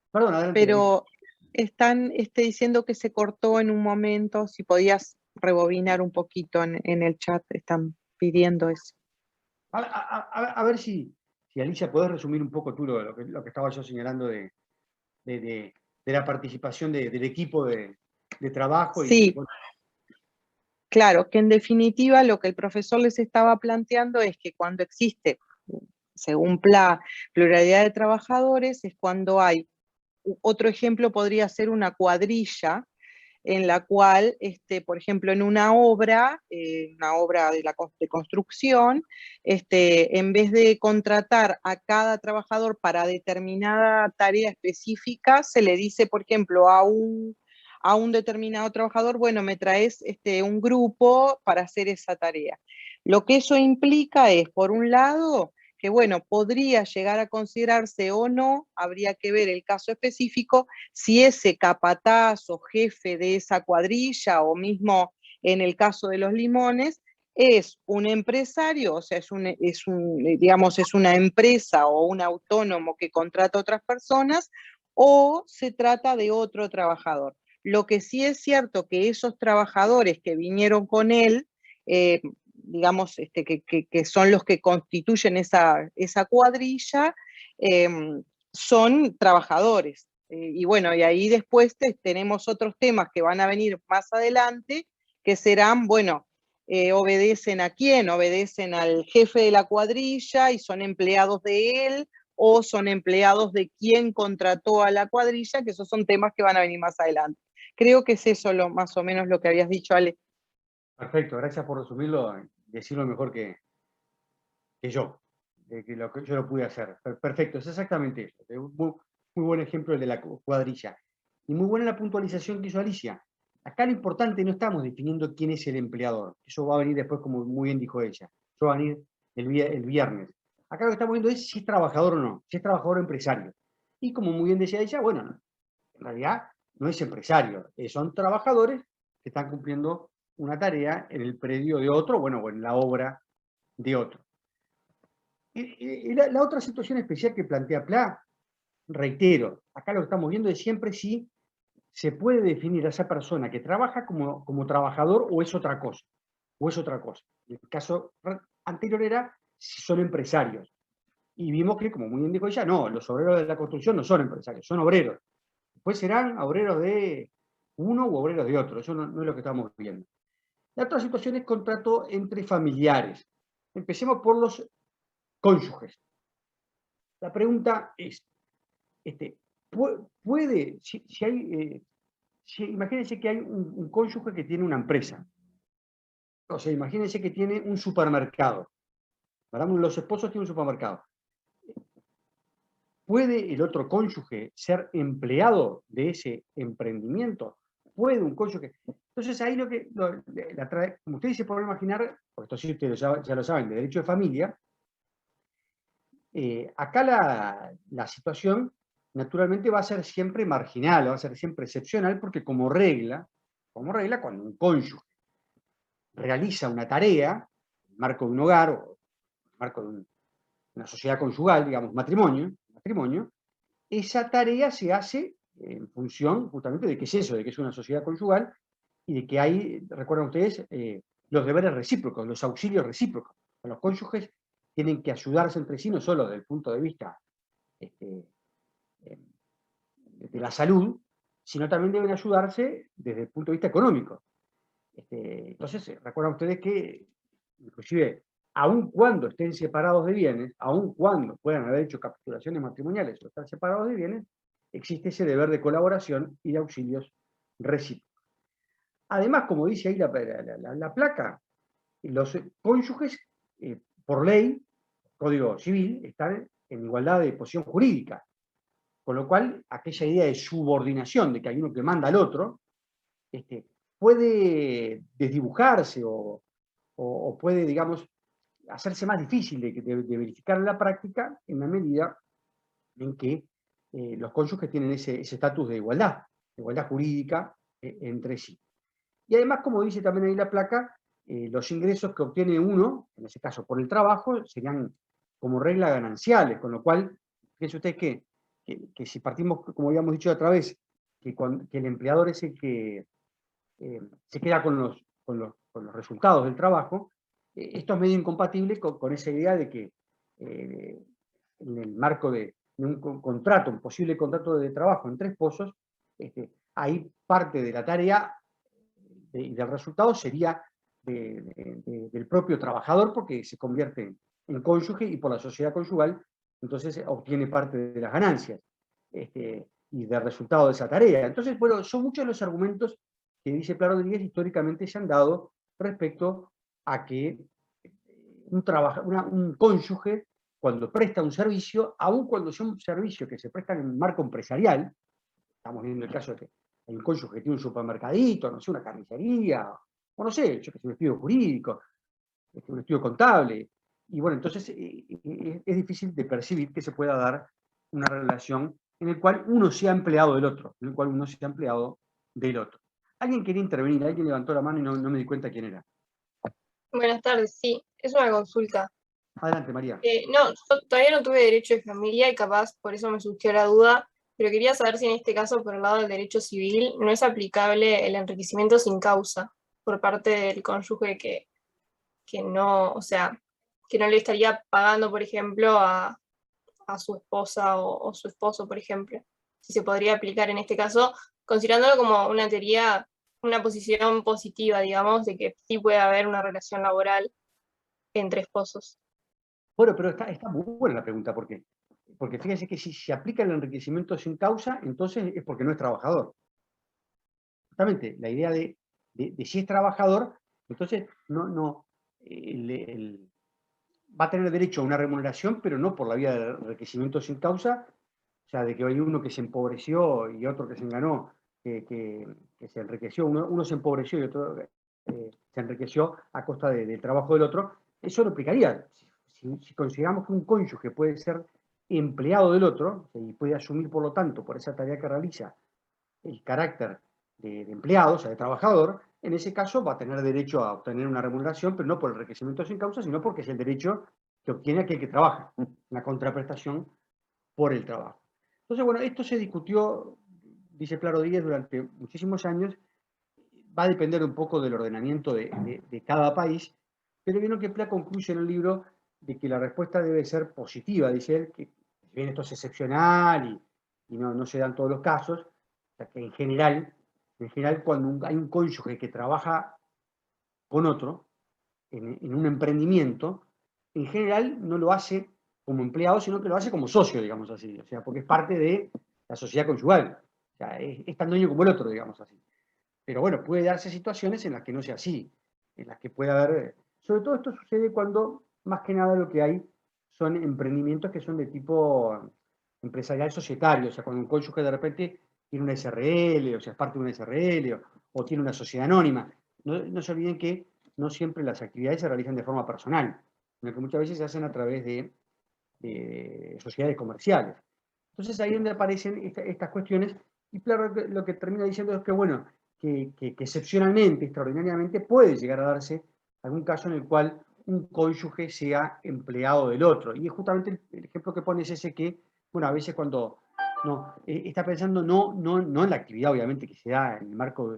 Perdón, adelante. pero están diciendo que se cortó en un momento, si podías rebobinar un poquito en el chat, están pidiendo eso. A ver si Alicia, podés resumir un poco tú lo que estaba yo señalando de la participación del equipo de trabajo. Sí, claro, que en definitiva lo que el profesor les estaba planteando es que cuando existe, según Pla, pluralidad de trabajadores, es cuando hay, otro ejemplo podría ser una cuadrilla, en la cual, por ejemplo, en una obra de construcción, en vez de contratar a cada trabajador para determinada tarea específica, se le dice, por ejemplo, a un determinado trabajador, bueno, me traes un grupo para hacer esa tarea. Lo que eso implica es, por un lado, que bueno, podría llegar a considerarse o no, habría que ver el caso específico, si ese capataz o jefe de esa cuadrilla, o mismo en el caso de los limones, es un empresario, o sea, digamos, es una empresa o un autónomo que contrata a otras personas, o se trata de otro trabajador. Lo que sí es cierto que esos trabajadores que vinieron con él, digamos, que son los que constituyen esa cuadrilla, son trabajadores. Y bueno, y ahí después tenemos otros temas que van a venir más adelante, que serán, bueno, obedecen a quién, obedecen al jefe de la cuadrilla y son empleados de él, o son empleados de quien contrató a la cuadrilla, que esos son temas que van a venir más adelante. Creo que es eso más o menos lo que habías dicho, Ale. Perfecto, gracias por resumirlo, decirlo mejor que yo, que yo lo pude hacer. Perfecto, es exactamente eso. Muy buen ejemplo el de la cuadrilla. Y muy buena la puntualización que hizo Alicia. Acá lo importante, no estamos definiendo quién es el empleador. Eso va a venir después, como muy bien dijo ella. Eso va a venir el viernes. Acá lo que estamos viendo es si es trabajador o no, si es trabajador o empresario. Y como muy bien decía ella, bueno, en realidad no es empresario, son trabajadores que están cumpliendo una tarea en el predio de otro, bueno, o en la obra de otro. Y la otra situación especial que plantea Pla, reitero, acá lo que estamos viendo es siempre si se puede definir a esa persona que trabaja como trabajador o es otra cosa. El caso anterior era si son empresarios. Y vimos que, como muy bien dijo ella, no, los obreros de la construcción no son empresarios, son obreros. Después serán obreros de uno u obreros de otro. Eso no es lo que estamos viendo. La otra situación es contrato entre familiares. Empecemos por los cónyuges. La pregunta es, ¿puede, si hay, imagínense que hay un cónyuge que tiene una empresa, o sea, imagínense que tiene un supermercado, ¿verdad? Los esposos tienen un supermercado. ¿Puede el otro cónyuge ser empleado de ese emprendimiento? ¿Puede un cónyuge? Entonces ahí como ustedes se pueden imaginar, porque esto sí ustedes ya lo saben, de derecho de familia, acá la situación naturalmente va a ser siempre marginal, va a ser siempre excepcional, porque como regla, cuando un cónyuge realiza una tarea, en el marco de un hogar o en el marco de una sociedad conyugal, digamos, matrimonio, esa tarea se hace en función justamente de qué es eso, de que es una sociedad conyugal y de que hay, recuerdan ustedes, los deberes recíprocos, los auxilios recíprocos. Los cónyuges tienen que ayudarse entre sí, no solo desde el punto de vista de la salud, sino también deben ayudarse desde el punto de vista económico. Entonces, recuerdan ustedes que, inclusive, aun cuando estén separados de bienes, aun cuando puedan haber hecho capitulaciones matrimoniales o estar separados de bienes, existe ese deber de colaboración y de auxilios recíprocos. Además, como dice ahí la placa, los cónyuges, por ley, Código Civil, están en igualdad de posición jurídica. Con lo cual, aquella idea de subordinación, de que hay uno que manda al otro, puede desdibujarse o puede, digamos, hacerse más difícil de verificar en la práctica en la medida en que los cónyuges tienen ese estatus de igualdad jurídica entre sí. Y además, como dice también ahí la placa, los ingresos que obtiene uno, en ese caso por el trabajo, serían como regla gananciales, con lo cual, fíjense ustedes que si partimos, como habíamos dicho otra vez, que el empleador es el que se queda con los resultados del trabajo, esto es medio incompatible con esa idea de que en el marco de un contrato, un posible contrato de trabajo entre esposos, ahí parte de la tarea y del resultado sería del propio trabajador, porque se convierte en cónyuge y por la sociedad conyugal, entonces obtiene parte de las ganancias y del resultado de esa tarea. Entonces, bueno, son muchos los argumentos que dice Pla Rodríguez históricamente se han dado respecto a que un cónyuge, cuando presta un servicio, aun cuando sea un servicio que se presta en un marco empresarial, estamos viendo el caso de que hay un cónyuge que tiene un supermercadito, no sé, una carnicería, o no sé, yo que sé, un estudio jurídico, un estudio contable, y bueno, entonces es difícil de percibir que se pueda dar una relación en la cual uno sea empleado del otro, Alguien quería intervenir, alguien levantó la mano y no me di cuenta quién era. Buenas tardes, sí, es una consulta. Adelante, María. No, yo todavía no tuve derecho de familia y capaz por eso me surgió la duda, pero quería saber si en este caso, por el lado del derecho civil, no es aplicable el enriquecimiento sin causa por parte del cónyuge que que no, o sea, que no le estaría pagando, por ejemplo, a su esposa o su esposo, por ejemplo. Si se podría aplicar en este caso, considerándolo como una teoría, una posición positiva, digamos, de que sí puede haber una relación laboral entre esposos. Bueno, pero está muy buena la pregunta, ¿por qué? Porque fíjense que si se aplica el enriquecimiento sin causa, entonces es porque no es trabajador. Justamente, la idea de si es trabajador, entonces va a tener derecho a una remuneración, pero no por la vía del enriquecimiento sin causa, o sea, de que hay uno que se empobreció y otro que se enganó, que se enriqueció, uno se empobreció y otro se enriqueció a costa del trabajo del otro. Eso lo aplicaría. Si consideramos que un cónyuge puede ser empleado del otro y puede asumir, por lo tanto, por esa tarea que realiza, el carácter de empleado, o sea, de trabajador, en ese caso va a tener derecho a obtener una remuneración, pero no por el enriquecimiento sin causa, sino porque es el derecho que obtiene aquel que trabaja, una contraprestación por el trabajo. Entonces, bueno, esto se discutió, dice Pla Rodríguez, durante muchísimos años. Va a depender un poco del ordenamiento de cada país, pero vieron que Pla concluye en el libro de que la respuesta debe ser positiva, dice él, que si bien esto es excepcional y no se dan todos los casos, o sea que en general cuando hay un cónyuge que trabaja con otro en un emprendimiento, en general no lo hace como empleado, sino que lo hace como socio, digamos así, o sea, porque es parte de la sociedad conyugal, o sea, es tan dueño como el otro, digamos así. Pero bueno, puede darse situaciones en las que no sea así, en las que puede haber... Sobre todo esto sucede cuando, más que nada, lo que hay son emprendimientos que son de tipo empresarial societario, o sea, cuando un cónyuge de repente tiene una SRL, o sea, es parte de una SRL, o tiene una sociedad anónima. No se olviden que no siempre las actividades se realizan de forma personal, sino que muchas veces se hacen a través de sociedades comerciales. Entonces ahí es donde aparecen estas cuestiones, y claro, lo que termina diciendo es que, bueno, que excepcionalmente, extraordinariamente, puede llegar a darse algún caso en el cual un cónyuge sea empleado del otro. Y justamente el ejemplo que pone es ese que, bueno, a veces cuando está pensando no en la actividad, obviamente, que se da en el marco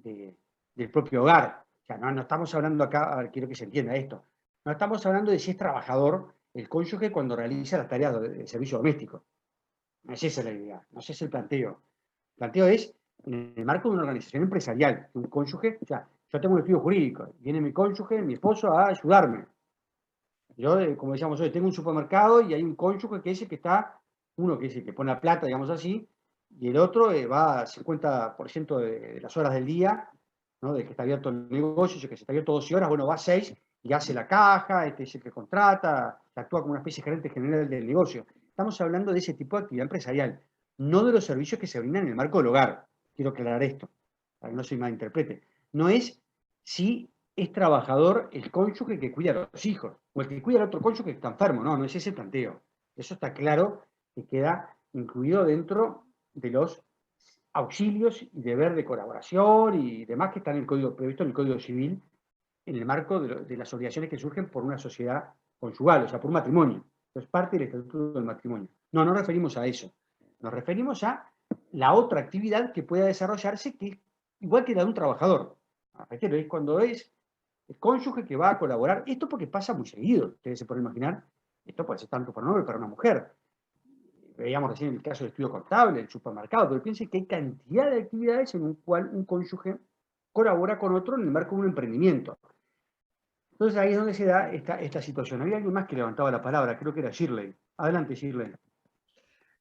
del propio hogar. O sea, no estamos hablando acá, a ver, quiero que se entienda esto, no estamos hablando de si es trabajador el cónyuge cuando realiza las tareas de servicio doméstico. No es esa la idea, no es ese el planteo. El planteo es en el marco de una organización empresarial, un cónyuge, o sea, yo tengo un estudio jurídico, viene mi cónyuge, mi esposo, a ayudarme. Yo, como decíamos hoy, tengo un supermercado y hay un cónyuge que es el que está, uno que es el que pone la plata, digamos así, y el otro va a 50% de las horas del día, ¿no? De que está abierto el negocio, que se está abierto 12 horas, bueno, va a 6 y hace la caja, este es el que contrata, actúa como una especie de gerente general del negocio. Estamos hablando de ese tipo de actividad empresarial, no de los servicios que se brindan en el marco del hogar. Quiero aclarar esto, para que no se malinterprete. No es si es trabajador el cónyuge que cuida a los hijos, o el que cuida al otro cónyuge que está enfermo. No es ese el planteo. Eso está claro que queda incluido dentro de los auxilios y deber de colaboración y demás que están previsto en el Código Civil, en el marco de las obligaciones que surgen por una sociedad conyugal, o sea, por un matrimonio. Es parte del estatuto del matrimonio. No nos referimos a eso. Nos referimos a la otra actividad que pueda desarrollarse, que igual que la de un trabajador. Reitero, es cuando es el cónyuge que va a colaborar. Esto porque pasa muy seguido. Ustedes se pueden imaginar, esto puede ser tanto para un hombre como para una mujer. Veíamos recién el caso del estudio contable, el supermercado, pero piensen que hay cantidad de actividades en un cual un cónyuge colabora con otro en el marco de un emprendimiento. Entonces ahí es donde se da esta situación. Había alguien más que levantaba la palabra, creo que era Shirley. Adelante, Shirley.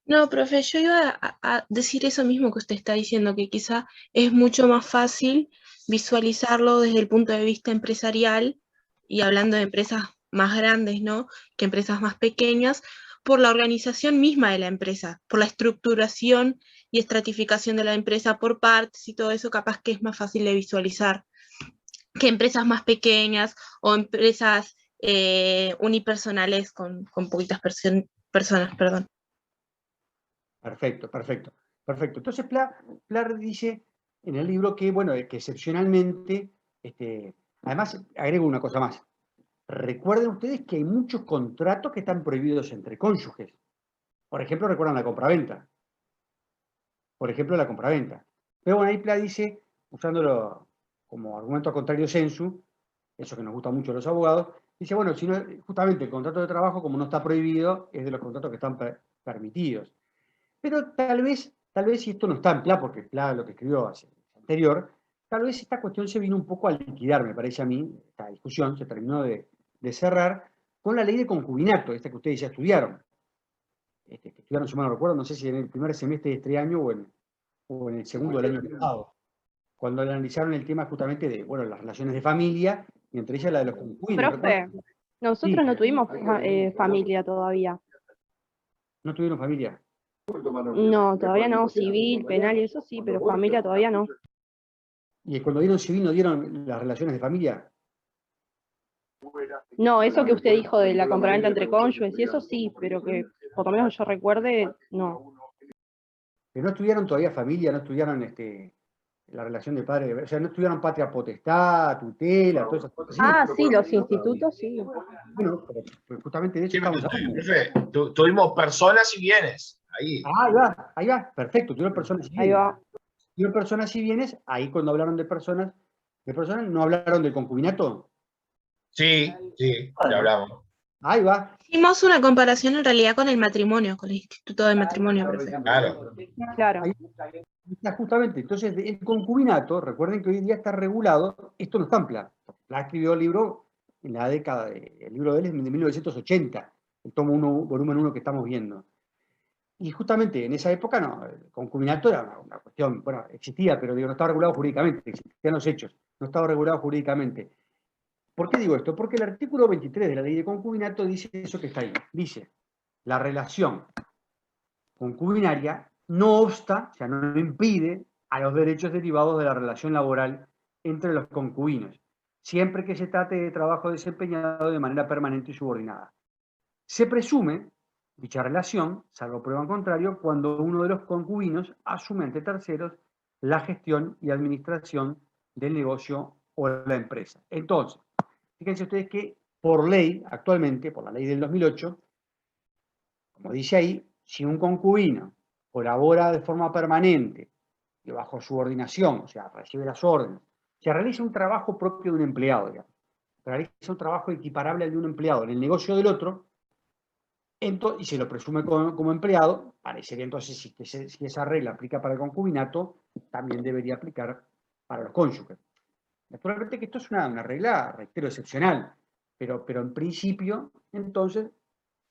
No, profe, yo iba a decir eso mismo que usted está diciendo, que quizá es mucho más fácil visualizarlo desde el punto de vista empresarial y hablando de empresas más grandes, ¿no? Que empresas más pequeñas, por la organización misma de la empresa, por la estructuración y estratificación de la empresa por partes y todo eso, capaz que es más fácil de visualizar que empresas más pequeñas o empresas unipersonales con poquitas personas, perdón. Perfecto. Entonces, Pla dice en el libro que, bueno, que excepcionalmente, además, agrego una cosa más. Recuerden ustedes que hay muchos contratos que están prohibidos entre cónyuges. Por ejemplo, recuerdan la compraventa. Pero bueno, ahí Pla dice, usándolo como argumento a contrario sensu, eso que nos gusta mucho a los abogados, dice, bueno, si no, justamente el contrato de trabajo, como no está prohibido, es de los contratos que están permitidos. Pero tal vez, y esto no está en PLA, porque PLA lo que escribió anterior, tal vez esta cuestión se vino un poco a liquidar, me parece a mí, esta discusión se terminó de cerrar con la ley de concubinato, esta que ustedes ya estudiaron. Que estudiaron, si mal no recuerdo, no sé si en el primer semestre de este año o en el segundo del año pasado, cuando analizaron el tema justamente de, bueno, las relaciones de familia, y entre ellas la de los concubinos. Profe, nosotros Sí. no tuvimos familia todavía. ¿No tuvieron familia? No, todavía no, civil, penal y eso sí, pero familia todavía no. ¿Y cuando dieron civil no dieron las relaciones de familia? No, eso que usted dijo de la compraventa entre cónyuges y eso sí, pero que por lo menos yo recuerde, no. Pero no estudiaron todavía familia, no estudiaron la relación de padre, o sea, no estudiaron patria potestad, tutela, todas esas cosas. Ah, sí, los institutos sí. Bueno, pero pues justamente de eso Sí, estamos hablando. profe, tuvimos personas y bienes. Ahí. Ahí va, perfecto, tuvieron personas y bienes. Ahí va. Tuvieron personas y bienes, ahí cuando hablaron de personas, no hablaron del concubinato. Sí, ya hablamos. Ahí va. Hicimos una comparación en realidad con el matrimonio, con el instituto de matrimonio, profe. Claro. Ahí está justamente. Entonces, el concubinato, recuerden que hoy día está regulado, esto no está en PLA. PLA escribió el libro en la década, el libro de él es de 1980, el tomo 1, volumen 1 que estamos viendo. Y justamente en esa época, no, el concubinato era una cuestión, bueno, existía, pero digo, no estaba regulado jurídicamente, existían los hechos, no estaba regulado jurídicamente. ¿Por qué digo esto? Porque el artículo 23 de la ley de concubinato dice eso que está ahí. Dice, la relación concubinaria no obsta, o sea, no impide a los derechos derivados de la relación laboral entre los concubinos, siempre que se trate de trabajo desempeñado de manera permanente y subordinada. Se presume dicha relación, salvo prueba en contrario, cuando uno de los concubinos asume ante terceros la gestión y administración del negocio o la empresa. Entonces, fíjense ustedes que por ley, actualmente, por la ley del 2008, como dice ahí, si un concubino colabora de forma permanente y bajo subordinación, o sea, recibe las órdenes, se realiza un trabajo propio de un empleado, digamos, realiza un trabajo equiparable al de un empleado en el negocio del otro, y se lo presume como empleado, parecería entonces si esa regla aplica para el concubinato, también debería aplicar para los cónyuges. Naturalmente que esto es una regla, reitero, excepcional, pero en principio, entonces,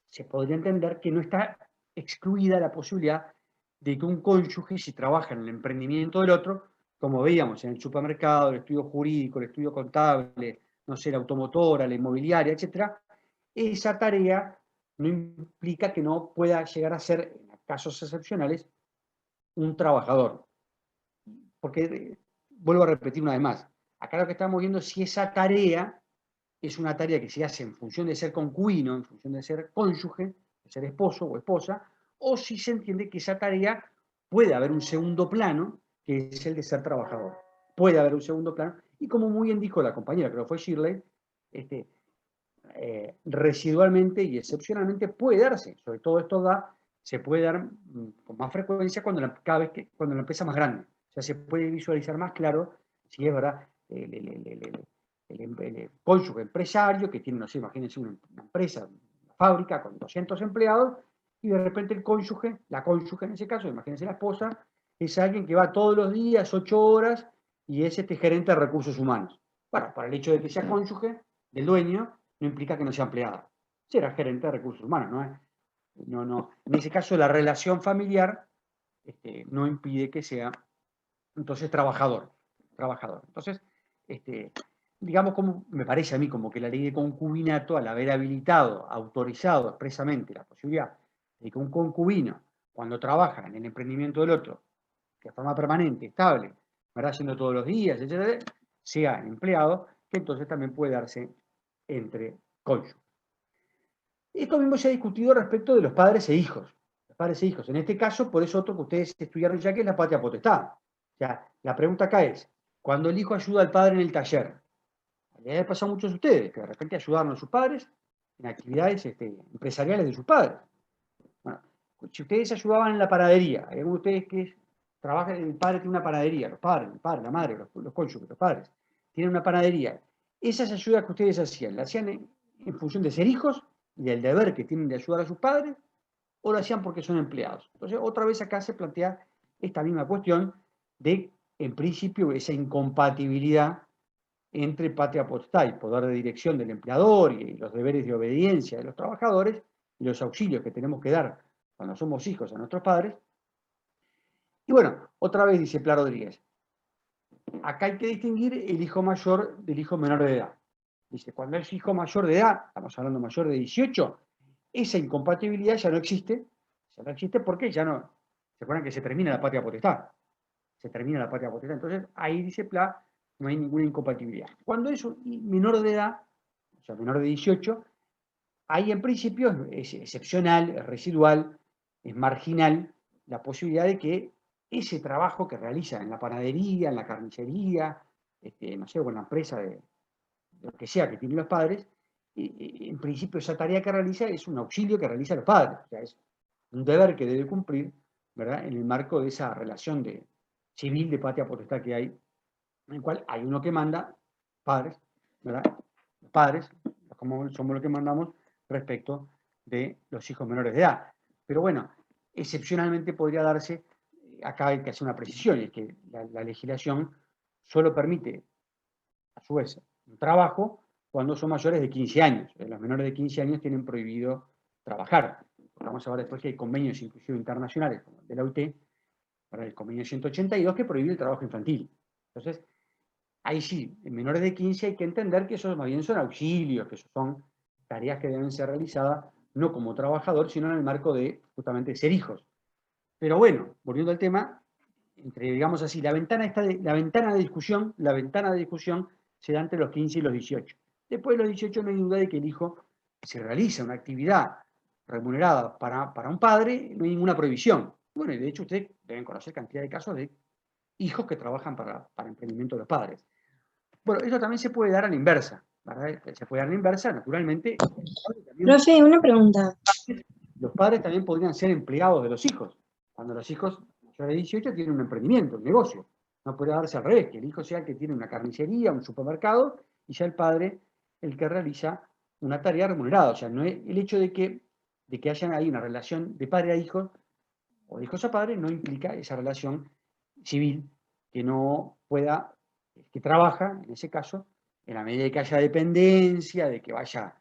se podría entender que no está excluida la posibilidad de que un cónyuge, si trabaja en el emprendimiento del otro, como veíamos en el supermercado, el estudio jurídico, el estudio contable, no sé, la automotora, la inmobiliaria, etcétera, esa tarea no implica que no pueda llegar a ser, en casos excepcionales, un trabajador. Porque, vuelvo a repetir una vez más, acá lo que estamos viendo es si esa tarea es una tarea que se hace en función de ser concubino, en función de ser cónyuge, de ser esposo o esposa, o si se entiende que esa tarea puede haber un segundo plano, que es el de ser trabajador. Puede haber un segundo plano, y como muy bien dijo la compañera, creo que fue Shirley, residualmente y excepcionalmente puede darse, sobre todo esto se puede dar con más frecuencia cada vez que cuando la empresa es más grande. O sea, se puede visualizar más claro si es verdad el cónyuge empresario que tiene, no sé, imagínense una empresa, una fábrica con 200 empleados, y de repente la cónyuge en ese caso, imagínense la esposa, es alguien que va todos los días, 8 horas, y es gerente de recursos humanos. Bueno, para el hecho de que sea cónyuge del dueño, no implica que no sea empleada. Será gerente de recursos humanos, no. En ese caso, la relación familiar no impide que sea, entonces, trabajador. Entonces, digamos, como me parece a mí, como que la ley de concubinato, al haber habilitado, autorizado expresamente la posibilidad de que un concubino, cuando trabaja en el emprendimiento del otro, de forma permanente, estable, ¿verdad? Haciendo todos los días, etcétera, sea empleado, que entonces también puede darse entre cónyuges. Esto mismo se ha discutido respecto de los padres e hijos. Los padres e hijos. En este caso, por eso otro que ustedes estudiaron ya, que es la patria potestad. O sea, la pregunta acá es, cuando el hijo ayuda al padre en el taller, le ha pasado a muchos de ustedes, que de repente ayudaron a sus padres en actividades empresariales de sus padres. Bueno, si ustedes ayudaban en la panadería, hay algunos de ustedes que trabajan, el padre tiene una panadería, los padres, el padre, la madre, los cónyuges, los padres, tienen una panadería. esas ayudas que ustedes hacían, ¿las hacían en función de ser hijos y del deber que tienen de ayudar a sus padres, o lo hacían porque son empleados? Entonces, otra vez acá se plantea esta misma cuestión de, en principio, esa incompatibilidad entre patria potestad y poder de dirección del empleador y los deberes de obediencia de los trabajadores y los auxilios que tenemos que dar cuando somos hijos a nuestros padres. Y bueno, otra vez dice Pla Rodríguez, acá hay que distinguir el hijo mayor del hijo menor de edad. Dice, cuando es hijo mayor de edad, estamos hablando mayor de 18, esa incompatibilidad ya no existe porque ya no, ¿se acuerdan que se termina la patria potestad? Se termina la patria potestad, entonces ahí dice Pla, no hay ninguna incompatibilidad. Cuando es un menor de edad, o sea, menor de 18, ahí en principio es excepcional, es residual, es marginal la posibilidad de que ese trabajo que realiza en la panadería, en la carnicería, no sé, o en la empresa de lo que sea que tienen los padres, en principio esa tarea que realiza es un auxilio que realizan los padres, o sea, es un deber que debe cumplir, ¿verdad?, en el marco de esa relación civil de patria potestad que hay, en el cual hay uno que manda, padres, ¿verdad? Los padres, como somos los que mandamos respecto de los hijos menores de edad. Pero bueno, excepcionalmente podría darse, acá hay que hacer una precisión, y es que la legislación solo permite, a su vez, un trabajo cuando son mayores de 15 años. Los menores de 15 años tienen prohibido trabajar. Vamos a ver después que hay convenios inclusive internacionales, como el de la UT, para el convenio 182, que prohíbe el trabajo infantil. Entonces, ahí sí, en menores de 15 hay que entender que esos más bien son auxilios, que son tareas que deben ser realizadas no como trabajador, sino en el marco de justamente ser hijos. Pero bueno, volviendo al tema, entre, digamos así, la ventana de discusión se da entre los 15 y los 18. Después de los 18 no hay duda de que el hijo, si realiza una actividad remunerada para un padre, no hay ninguna prohibición. Bueno, y de hecho ustedes deben conocer cantidad de casos de hijos que trabajan para emprendimiento de los padres. Bueno, eso también se puede dar a la inversa, ¿verdad? Se puede dar a la inversa, naturalmente. Profe, una pregunta. Los padres también podrían ser empleados de los hijos. Cuando los hijos mayores de 18 tienen un emprendimiento, un negocio. No puede darse al revés, que el hijo sea el que tiene una carnicería, un supermercado, y sea el padre el que realiza una tarea remunerada. O sea, no es, el hecho de que haya ahí una relación de padre a hijo, o de hijos a padre, no implica esa relación civil que no pueda, que trabaja, en ese caso, en la medida de que haya dependencia, de que vaya,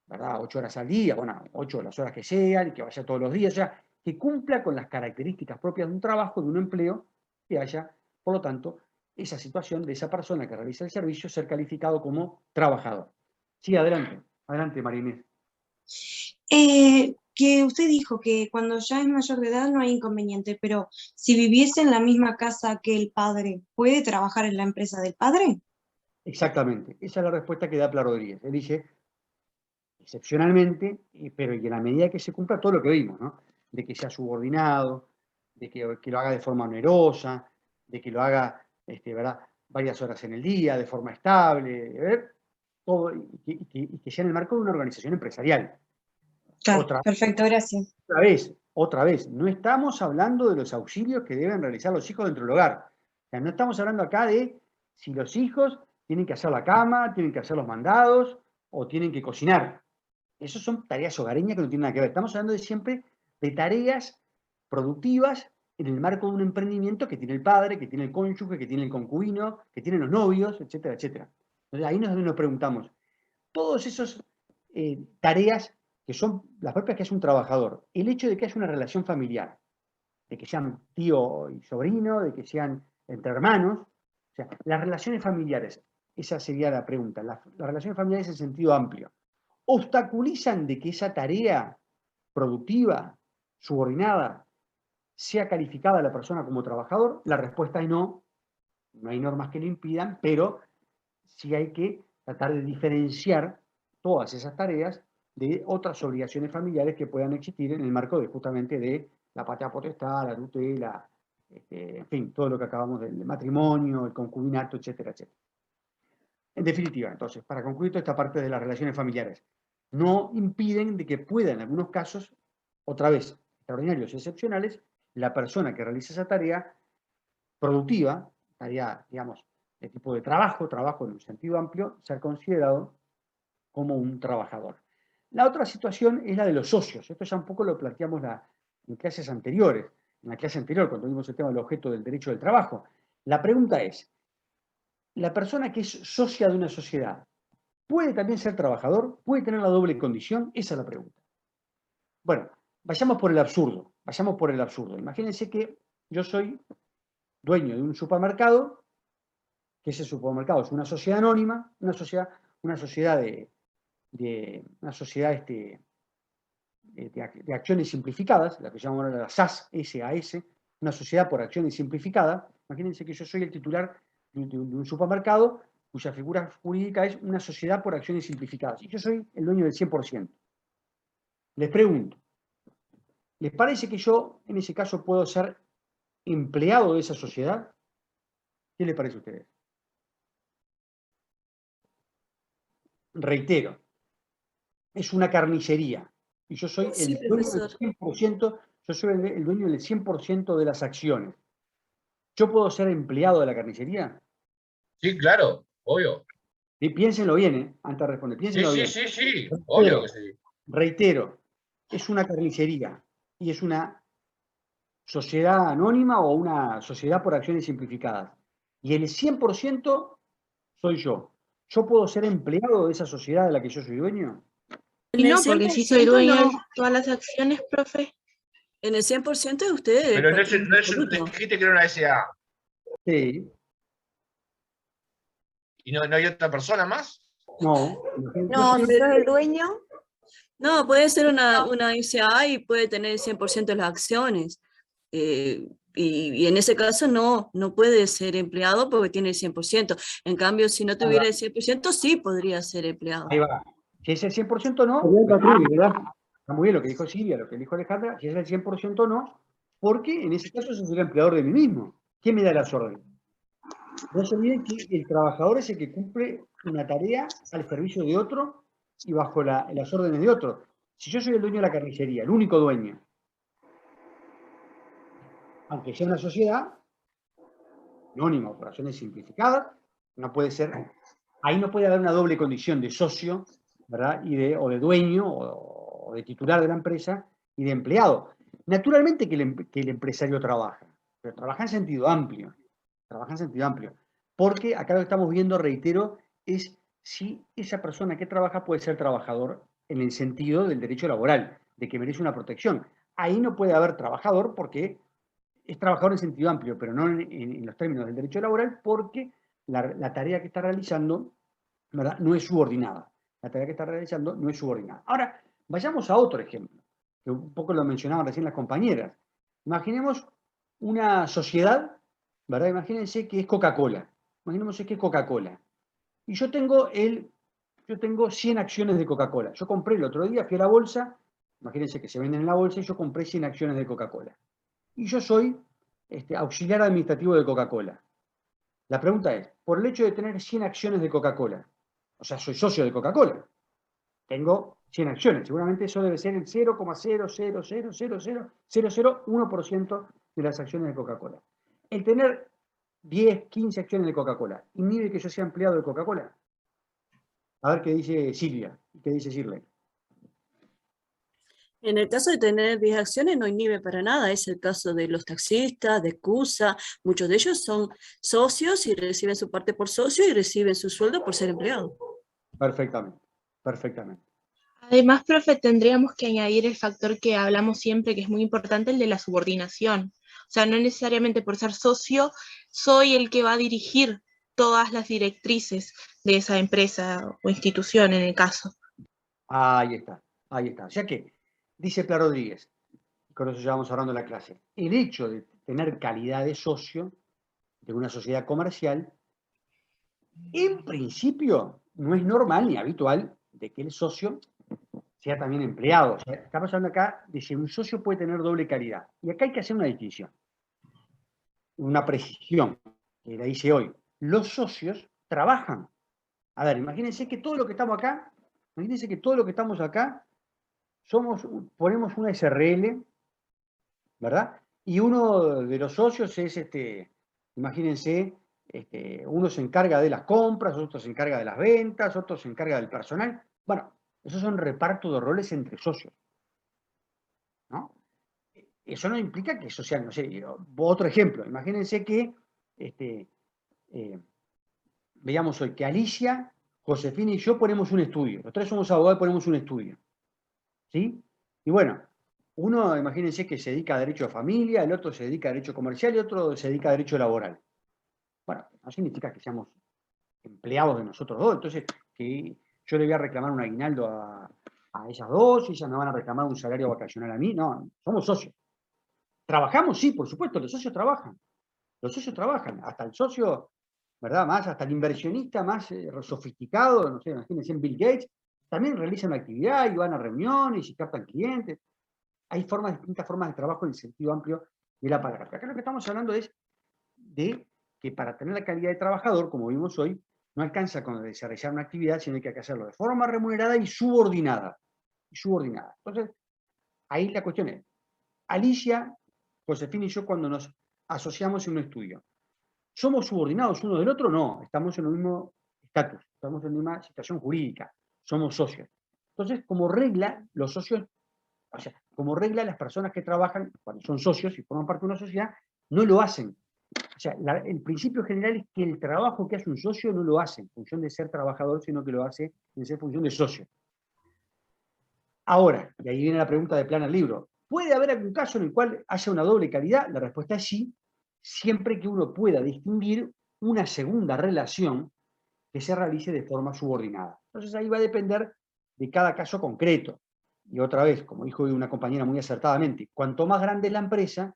¿verdad?, 8 horas al día, bueno, 8 las horas que sean, que vaya todos los días, o sea, que cumpla con las características propias de un trabajo, de un empleo, que haya, por lo tanto, esa situación de esa persona que realiza el servicio ser calificado como trabajador. Sí, adelante, María Inés. Que usted dijo que cuando ya es mayor de edad no hay inconveniente, pero si viviese en la misma casa que el padre, ¿puede trabajar en la empresa del padre? Exactamente, esa es la respuesta que da Pla Rodríguez. Él dice, excepcionalmente, pero y en la medida que se cumpla todo lo que vimos, ¿no? De que sea subordinado, de que lo haga de forma onerosa, de que lo haga, ¿verdad?, varias horas en el día, de forma estable, todo, y que sea en el marco de una organización empresarial. Claro, perfecto, gracias. Otra vez, no estamos hablando de los auxilios que deben realizar los hijos dentro del hogar. O sea, no estamos hablando acá de si los hijos tienen que hacer la cama, tienen que hacer los mandados o tienen que cocinar. Esas son tareas hogareñas que no tienen nada que ver. Estamos hablando siempre de tareas productivas en el marco de un emprendimiento que tiene el padre, que tiene el cónyuge, que tiene el concubino, que tienen los novios, etcétera, etcétera. Entonces ahí nos preguntamos, todas esas tareas que son las propias que hace un trabajador, el hecho de que haya una relación familiar, de que sean tío y sobrino, de que sean entre hermanos, o sea, las relaciones familiares, esa sería la pregunta, las relaciones familiares en sentido amplio, obstaculizan de que esa tarea productiva, subordinada, sea calificada a la persona como trabajador. La respuesta es no, no hay normas que lo impidan, pero sí hay que tratar de diferenciar todas esas tareas de otras obligaciones familiares que puedan existir en el marco de justamente de la patria potestad, la tutela, en fin, todo lo que acabamos del matrimonio, el concubinato, etcétera, etcétera. En definitiva, entonces, para concluir toda esta parte de las relaciones familiares, no impiden de que pueda, en algunos casos, otra vez, extraordinarios y excepcionales, la persona que realiza esa tarea productiva, tarea, digamos, de tipo de trabajo, trabajo en un sentido amplio, ser considerado como un trabajador. La otra situación es la de los socios. Esto ya un poco lo planteamos en clases anteriores. En la clase anterior, cuando vimos el tema del objeto del derecho del trabajo. La pregunta es, ¿la persona que es socia de una sociedad puede también ser trabajador? ¿Puede tener la doble condición? Esa es la pregunta. Bueno, vayamos por el absurdo. Vayamos por el absurdo. Imagínense que yo soy dueño de un supermercado, que ese supermercado es una sociedad anónima, una sociedad de acciones simplificadas, la que llamamos ahora la SAS, SAS, una sociedad por acciones simplificadas. Imagínense que yo soy el titular de un supermercado cuya figura jurídica es una sociedad por acciones simplificadas. Y yo soy el dueño del 100%. Les pregunto, ¿les parece que yo, en ese caso, puedo ser empleado de esa sociedad? ¿Qué les parece a ustedes? Reitero, es una carnicería. Y yo soy Sí, el dueño del profesor. 100%, yo soy el dueño del 100% de las acciones. ¿Yo puedo ser empleado de la carnicería? Sí, claro, obvio. Y piénsenlo bien, antes de responder, Sí, piénsenlo sí, bien. sí, sí, obvio que sí. Reitero, es una carnicería y es una sociedad anónima o una sociedad por acciones simplificadas. Y el 100% soy yo. ¿Yo puedo ser empleado de esa sociedad de la que yo soy dueño? Y no, porque si soy dueño de todas las acciones, profe. En el 100% de ustedes, Pero no patrón te absoluto. dijiste que era una SA. Sí. ¿Y no hay otra persona más? No. No, si sos el dueño. No, puede ser una SA y puede tener el 100% de las acciones. Y en ese caso no puede ser empleado porque tiene el 100%. En cambio, si no tuviera el 100%, sí podría ser empleado. Ahí va. Si es el 100% no, está muy bien lo que dijo Silvia, lo que dijo Alejandra, si es el 100% no, porque en ese caso yo soy el empleador de mí mismo. ¿Quién me da las órdenes? No se olviden que el trabajador es el que cumple una tarea al servicio de otro y bajo las órdenes de otro. Si yo soy el dueño de la carnicería, el único dueño, aunque sea una sociedad, anónima, operaciones simplificadas, no puede ser, ahí no puede haber una doble condición de socio, ¿verdad? O de dueño, o de titular de la empresa, y de empleado. Naturalmente que el empresario trabaja, pero trabaja en sentido amplio. Trabaja en sentido amplio. Porque acá lo que estamos viendo, reitero, es si esa persona que trabaja puede ser trabajador en el sentido del derecho laboral, de que merece una protección. Ahí no puede haber trabajador porque es trabajador en sentido amplio, pero no en los términos del derecho laboral, porque la tarea que está realizando, ¿verdad?, no es subordinada. La tarea que está realizando no es subordinada. Ahora, vayamos a otro ejemplo, que un poco lo mencionaban recién las compañeras. Imaginemos una sociedad, ¿verdad? Imagínense que es Coca-Cola. Imaginemos que es Coca-Cola. Y yo tengo 100 acciones de Coca-Cola. Yo compré el otro día, fui a la bolsa, imagínense que se venden en la bolsa, y yo compré 100 acciones de Coca-Cola. Y yo soy auxiliar administrativo de Coca-Cola. La pregunta es, por el hecho de tener 100 acciones de Coca-Cola, o sea, soy socio de Coca-Cola, tengo 100 acciones, seguramente eso debe ser el 0,000000001% de las acciones de Coca-Cola. El tener 10, 15 acciones de Coca-Cola, ¿inhibe que yo sea empleado de Coca-Cola? A ver qué dice Silvia, qué dice Shirley. En el caso de tener 10 acciones no inhibe para nada, es el caso de los taxistas, de CUSA, muchos de ellos son socios y reciben su parte por socio y reciben su sueldo por ser empleado. Perfectamente, perfectamente. Además, profe, tendríamos que añadir el factor que hablamos siempre, que es muy importante, el de la subordinación. O sea, no necesariamente por ser socio, soy el que va a dirigir todas las directrices de esa empresa o institución en el caso. Ahí está, ahí está. O sea que, dice Pla Rodríguez, con eso ya vamos hablando de la clase, el hecho de tener calidad de socio de una sociedad comercial, en principio no es normal ni habitual de que el socio sea también empleado. O sea, estamos hablando acá de si un socio puede tener doble calidad. Y acá hay que hacer una distinción, una precisión, que la hice hoy. Los socios trabajan. A ver, imagínense que todo lo que estamos acá, ponemos una SRL, ¿verdad? Y uno de los socios es, imagínense, Uno se encarga de las compras, otro se encarga de las ventas, otro se encarga del personal. Bueno, esos son repartos de roles entre socios, ¿no? Eso no implica que social, no sé, otro ejemplo, imagínense que, veamos hoy, que Alicia, Josefina y yo ponemos un estudio, los tres somos abogados y ponemos un estudio, ¿sí? Y bueno, uno, imagínense que se dedica a derecho de familia, el otro se dedica a derecho comercial y otro se dedica a derecho laboral. Bueno, no significa que seamos empleados de nosotros dos, entonces que yo le voy a reclamar un aguinaldo a ellas dos y ellas me van a reclamar un salario vacacional a mí, no, somos socios. ¿Trabajamos? Sí, por supuesto, los socios trabajan. Los socios trabajan, hasta el socio, ¿verdad? Más, hasta el inversionista más sofisticado, no sé, imagínense en Bill Gates, también realizan una actividad y van a reuniones y captan clientes. Hay distintas formas de trabajo en el sentido amplio de la palabra. Acá lo que estamos hablando es de que para tener la calidad de trabajador, como vimos hoy, no alcanza con desarrollar una actividad, sino que hay que hacerlo de forma remunerada y subordinada. Entonces, ahí la cuestión es, Alicia, Josefina y yo cuando nos asociamos en un estudio, ¿somos subordinados uno del otro? No, estamos en el mismo estatus, estamos en la misma situación jurídica, somos socios. Entonces, como regla, los socios, o sea, como regla, las personas que trabajan, cuando son socios y forman parte de una sociedad, no lo hacen. O sea, el principio general es que el trabajo que hace un socio no lo hace en función de ser trabajador, sino que lo hace en ser función de socio. Ahora, y ahí viene la pregunta de plano al libro, ¿puede haber algún caso en el cual haya una doble calidad? La respuesta es sí, siempre que uno pueda distinguir una segunda relación que se realice de forma subordinada. Entonces ahí va a depender de cada caso concreto. Y otra vez, como dijo una compañera muy acertadamente, cuanto más grande es la empresa,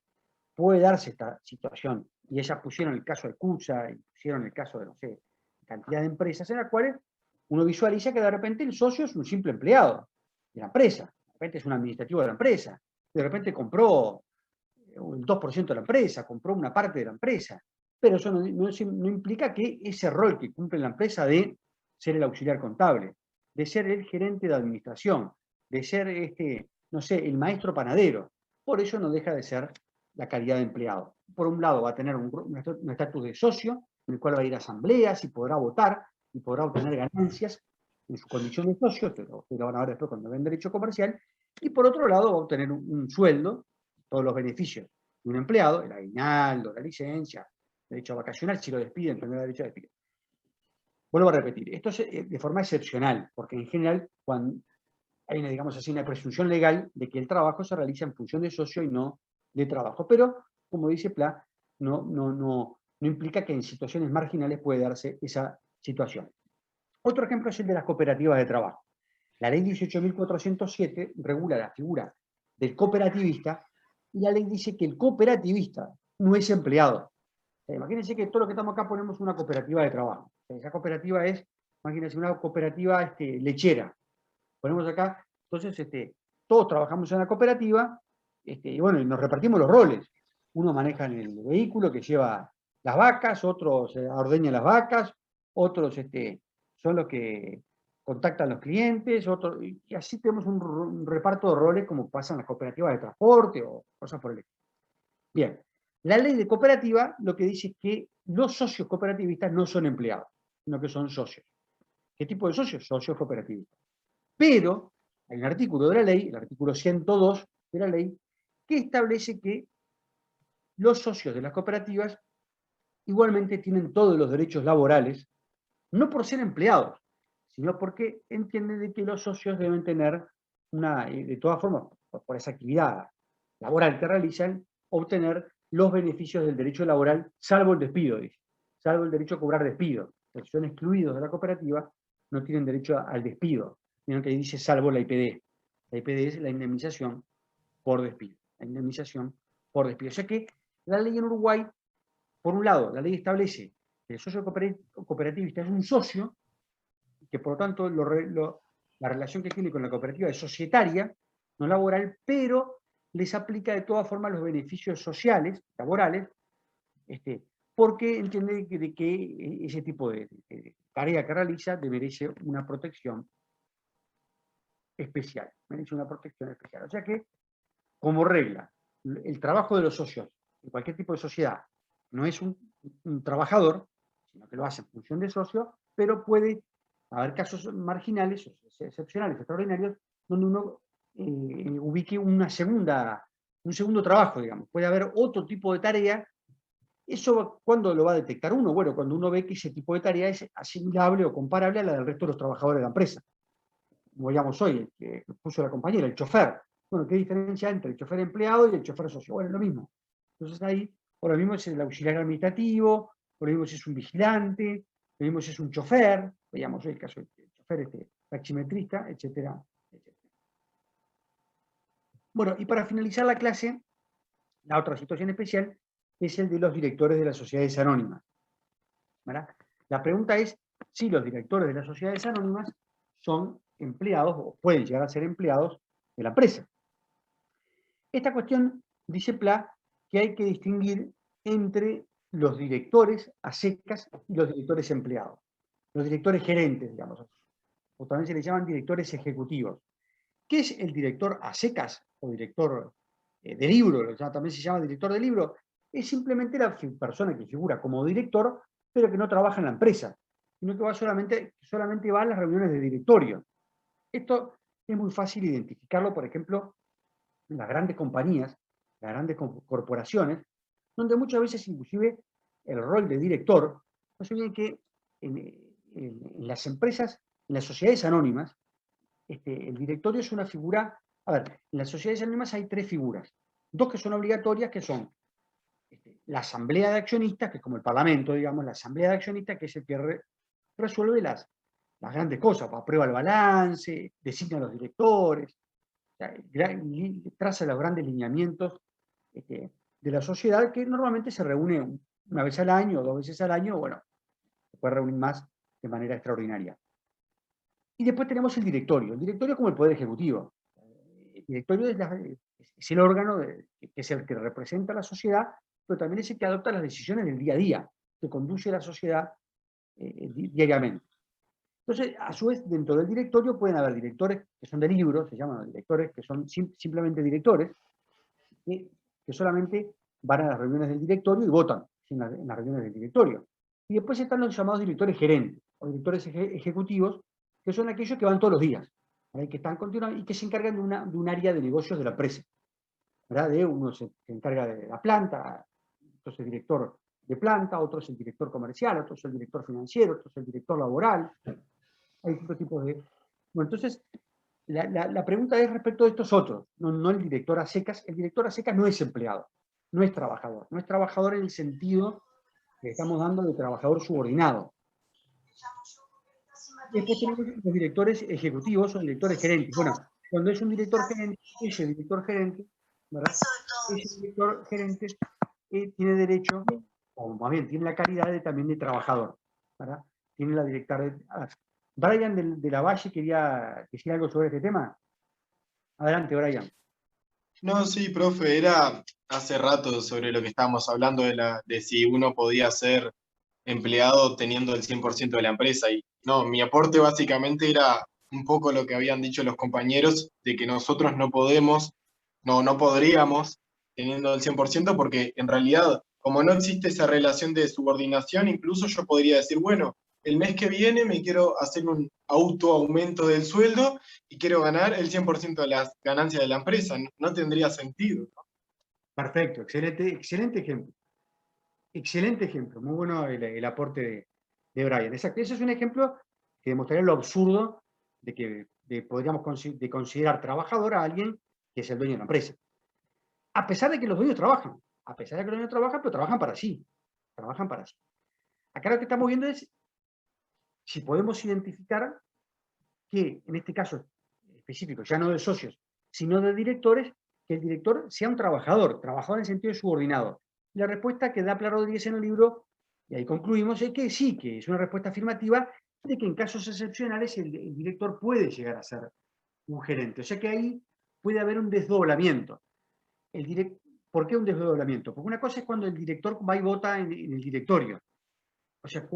puede darse esta situación. Y ellas pusieron el caso de CUSA, y pusieron el caso de, no sé, cantidad de empresas en las cuales uno visualiza que de repente el socio es un simple empleado de la empresa, de repente es un administrativo de la empresa, de repente compró el 2% de la empresa, compró una parte de la empresa, pero eso no implica que ese rol que cumple la empresa de ser el auxiliar contable, de ser el gerente de administración, de ser, no sé, el maestro panadero, por eso no deja de ser la calidad de empleado. Por un lado va a tener un estatus de socio, en el cual va a ir a asambleas y podrá votar y podrá obtener ganancias en su condición de socio, que lo van a ver después cuando ven derecho comercial, y por otro lado va a obtener un sueldo, todos los beneficios de un empleado, el aguinaldo, la licencia, derecho vacacional, si lo despiden, tendrá derecho a despido. Vuelvo a repetir, esto es de forma excepcional, porque en general cuando hay una, digamos así, una presunción legal de que el trabajo se realiza en función de socio y no de trabajo. Pero, como dice Pla, no implica que en situaciones marginales puede darse esa situación. Otro ejemplo es el de las cooperativas de trabajo. La ley 18.407 regula la figura del cooperativista y la ley dice que el cooperativista no es empleado. O sea, imagínense que todo lo que estamos acá ponemos una cooperativa de trabajo. O sea, esa cooperativa es, imagínense, una cooperativa lechera. Ponemos acá, entonces todos trabajamos en la cooperativa y bueno, y nos repartimos los roles. Uno maneja el vehículo que lleva las vacas, otros ordeñan las vacas, otros son los que contactan a los clientes, otros, y así tenemos un reparto de roles como pasa en las cooperativas de transporte o cosas por el estilo. Bien, la ley de cooperativa lo que dice es que los socios cooperativistas no son empleados, sino que son socios. ¿Qué tipo de socios? Socios cooperativistas. Pero hay un artículo de la ley, el artículo 102 de la ley, que establece que los socios de las cooperativas igualmente tienen todos los derechos laborales, no por ser empleados, sino porque entienden de que los socios deben tener de todas formas, por esa actividad laboral que realizan, obtener los beneficios del derecho laboral, salvo el despido, dice, salvo el derecho a cobrar despido. Los que son excluidos de la cooperativa no tienen derecho al despido, sino que ahí dice salvo la IPD. La IPD es la indemnización por despido. La indemnización por despido. O sea que la ley en Uruguay, por un lado, la ley establece que el socio cooperativista es un socio, que por lo tanto la relación que tiene con la cooperativa es societaria, no laboral, pero les aplica de todas formas los beneficios sociales, laborales, porque entiende de que ese tipo de tarea que realiza merece una protección especial, merece una protección especial. O sea que, como regla, el trabajo de los socios en cualquier tipo de sociedad no es un trabajador, sino que lo hace en función de socio, pero puede haber casos marginales, excepcionales, extraordinarios, donde uno ubique un segundo trabajo, digamos. Puede haber otro tipo de tarea. ¿Eso cuándo lo va a detectar uno? Bueno, cuando uno ve que ese tipo de tarea es asimilable o comparable a la del resto de los trabajadores de la empresa. Como digamos hoy, el que puso la compañera, el chofer. Bueno, ¿qué diferencia hay entre el chofer empleado y el chofer socio? Bueno, es lo mismo. Entonces ahí, o lo mismo es el auxiliar administrativo, o lo mismo si es un vigilante, lo mismo si es un chofer, veíamos hoy el caso del chofer taximetrista, etcétera, etcétera. Bueno, y para finalizar la clase, la otra situación especial es el de los directores de las sociedades anónimas. ¿Verdad? La pregunta es si los directores de las sociedades anónimas son empleados o pueden llegar a ser empleados de la empresa. Esta cuestión dice Pla que hay que distinguir entre los directores a secas y los directores empleados. Los directores gerentes, digamos, o también se les llaman directores ejecutivos. ¿Qué es el director a secas o director de libro? También se llama director de libro. Es simplemente la persona que figura como director, pero que no trabaja en la empresa, sino que va solamente va a las reuniones de directorio. Esto es muy fácil identificarlo, por ejemplo, en las grandes compañías, las grandes corporaciones, donde muchas veces inclusive el rol de director, no se olviden que en las empresas, en las sociedades anónimas, el directorio es una figura. A ver, en las sociedades anónimas hay tres figuras. Dos que son obligatorias, que son la asamblea de accionistas, que es como el parlamento, digamos, la asamblea de accionistas, que es el que resuelve las grandes cosas, aprueba el balance, designa a los directores, traza los grandes lineamientos de la sociedad, que normalmente se reúne una vez al año o 2 veces al año, bueno, se puede reunir más de manera extraordinaria. Y después tenemos el directorio como el Poder Ejecutivo. El directorio es el órgano que es el que representa a la sociedad, pero también es el que adopta las decisiones del día a día, que conduce a la sociedad diariamente. Entonces, a su vez, dentro del directorio pueden haber directores que son de libro, se llaman directores que son simplemente directores, que solamente van a las reuniones del directorio y votan en las reuniones del directorio. Y después están los llamados directores gerentes, o directores ejecutivos, que son aquellos que van todos los días, ¿verdad? Que están continuamente y que se encargan de un área de negocios de la empresa. ¿Verdad? Uno se encarga de la planta, otro es el director de planta, otro es el director comercial, otro es el director financiero, otro es el director laboral. Hay distintos tipos de... Bueno, entonces, la pregunta es respecto de estos otros, no el director a secas. El director a secas no es empleado, no es trabajador en el sentido que estamos dando de trabajador subordinado. Después tenemos los directores ejecutivos o directores gerentes. Bueno, cuando es un director gerente, ese director gerente, ¿verdad? Ese director gerente tiene derecho, o más bien tiene la calidad también de trabajador, ¿verdad? Tiene la directora. Brian de la Valle quería decir algo sobre este tema. Adelante, Brian. No, sí, profe, era hace rato sobre lo que estábamos hablando de si uno podía ser empleado teniendo el 100% de la empresa. Y no, mi aporte básicamente era un poco lo que habían dicho los compañeros, de que nosotros no podríamos teniendo el 100%, porque en realidad, como no existe esa relación de subordinación, incluso yo podría decir, bueno, el mes que viene me quiero hacer un aumento del sueldo y quiero ganar el 100% de las ganancias de la empresa. No tendría sentido, ¿no? Perfecto, excelente ejemplo. Excelente ejemplo, muy bueno el aporte de Brian. Exacto, ese es un ejemplo que demostraría lo absurdo podríamos considerar trabajador a alguien que es el dueño de la empresa. A pesar de que los dueños trabajan, pero trabajan para sí. Acá lo que estamos viendo es si podemos identificar que, en este caso específico, ya no de socios, sino de directores, que el director sea un trabajador en el sentido de subordinado. La respuesta que da Pla Rodríguez en el libro, y ahí concluimos, es que sí, que es una respuesta afirmativa de que en casos excepcionales el director puede llegar a ser un gerente. O sea que ahí puede haber un desdoblamiento. ¿Por qué un desdoblamiento? Porque una cosa es cuando el director va y vota en el directorio. O sea,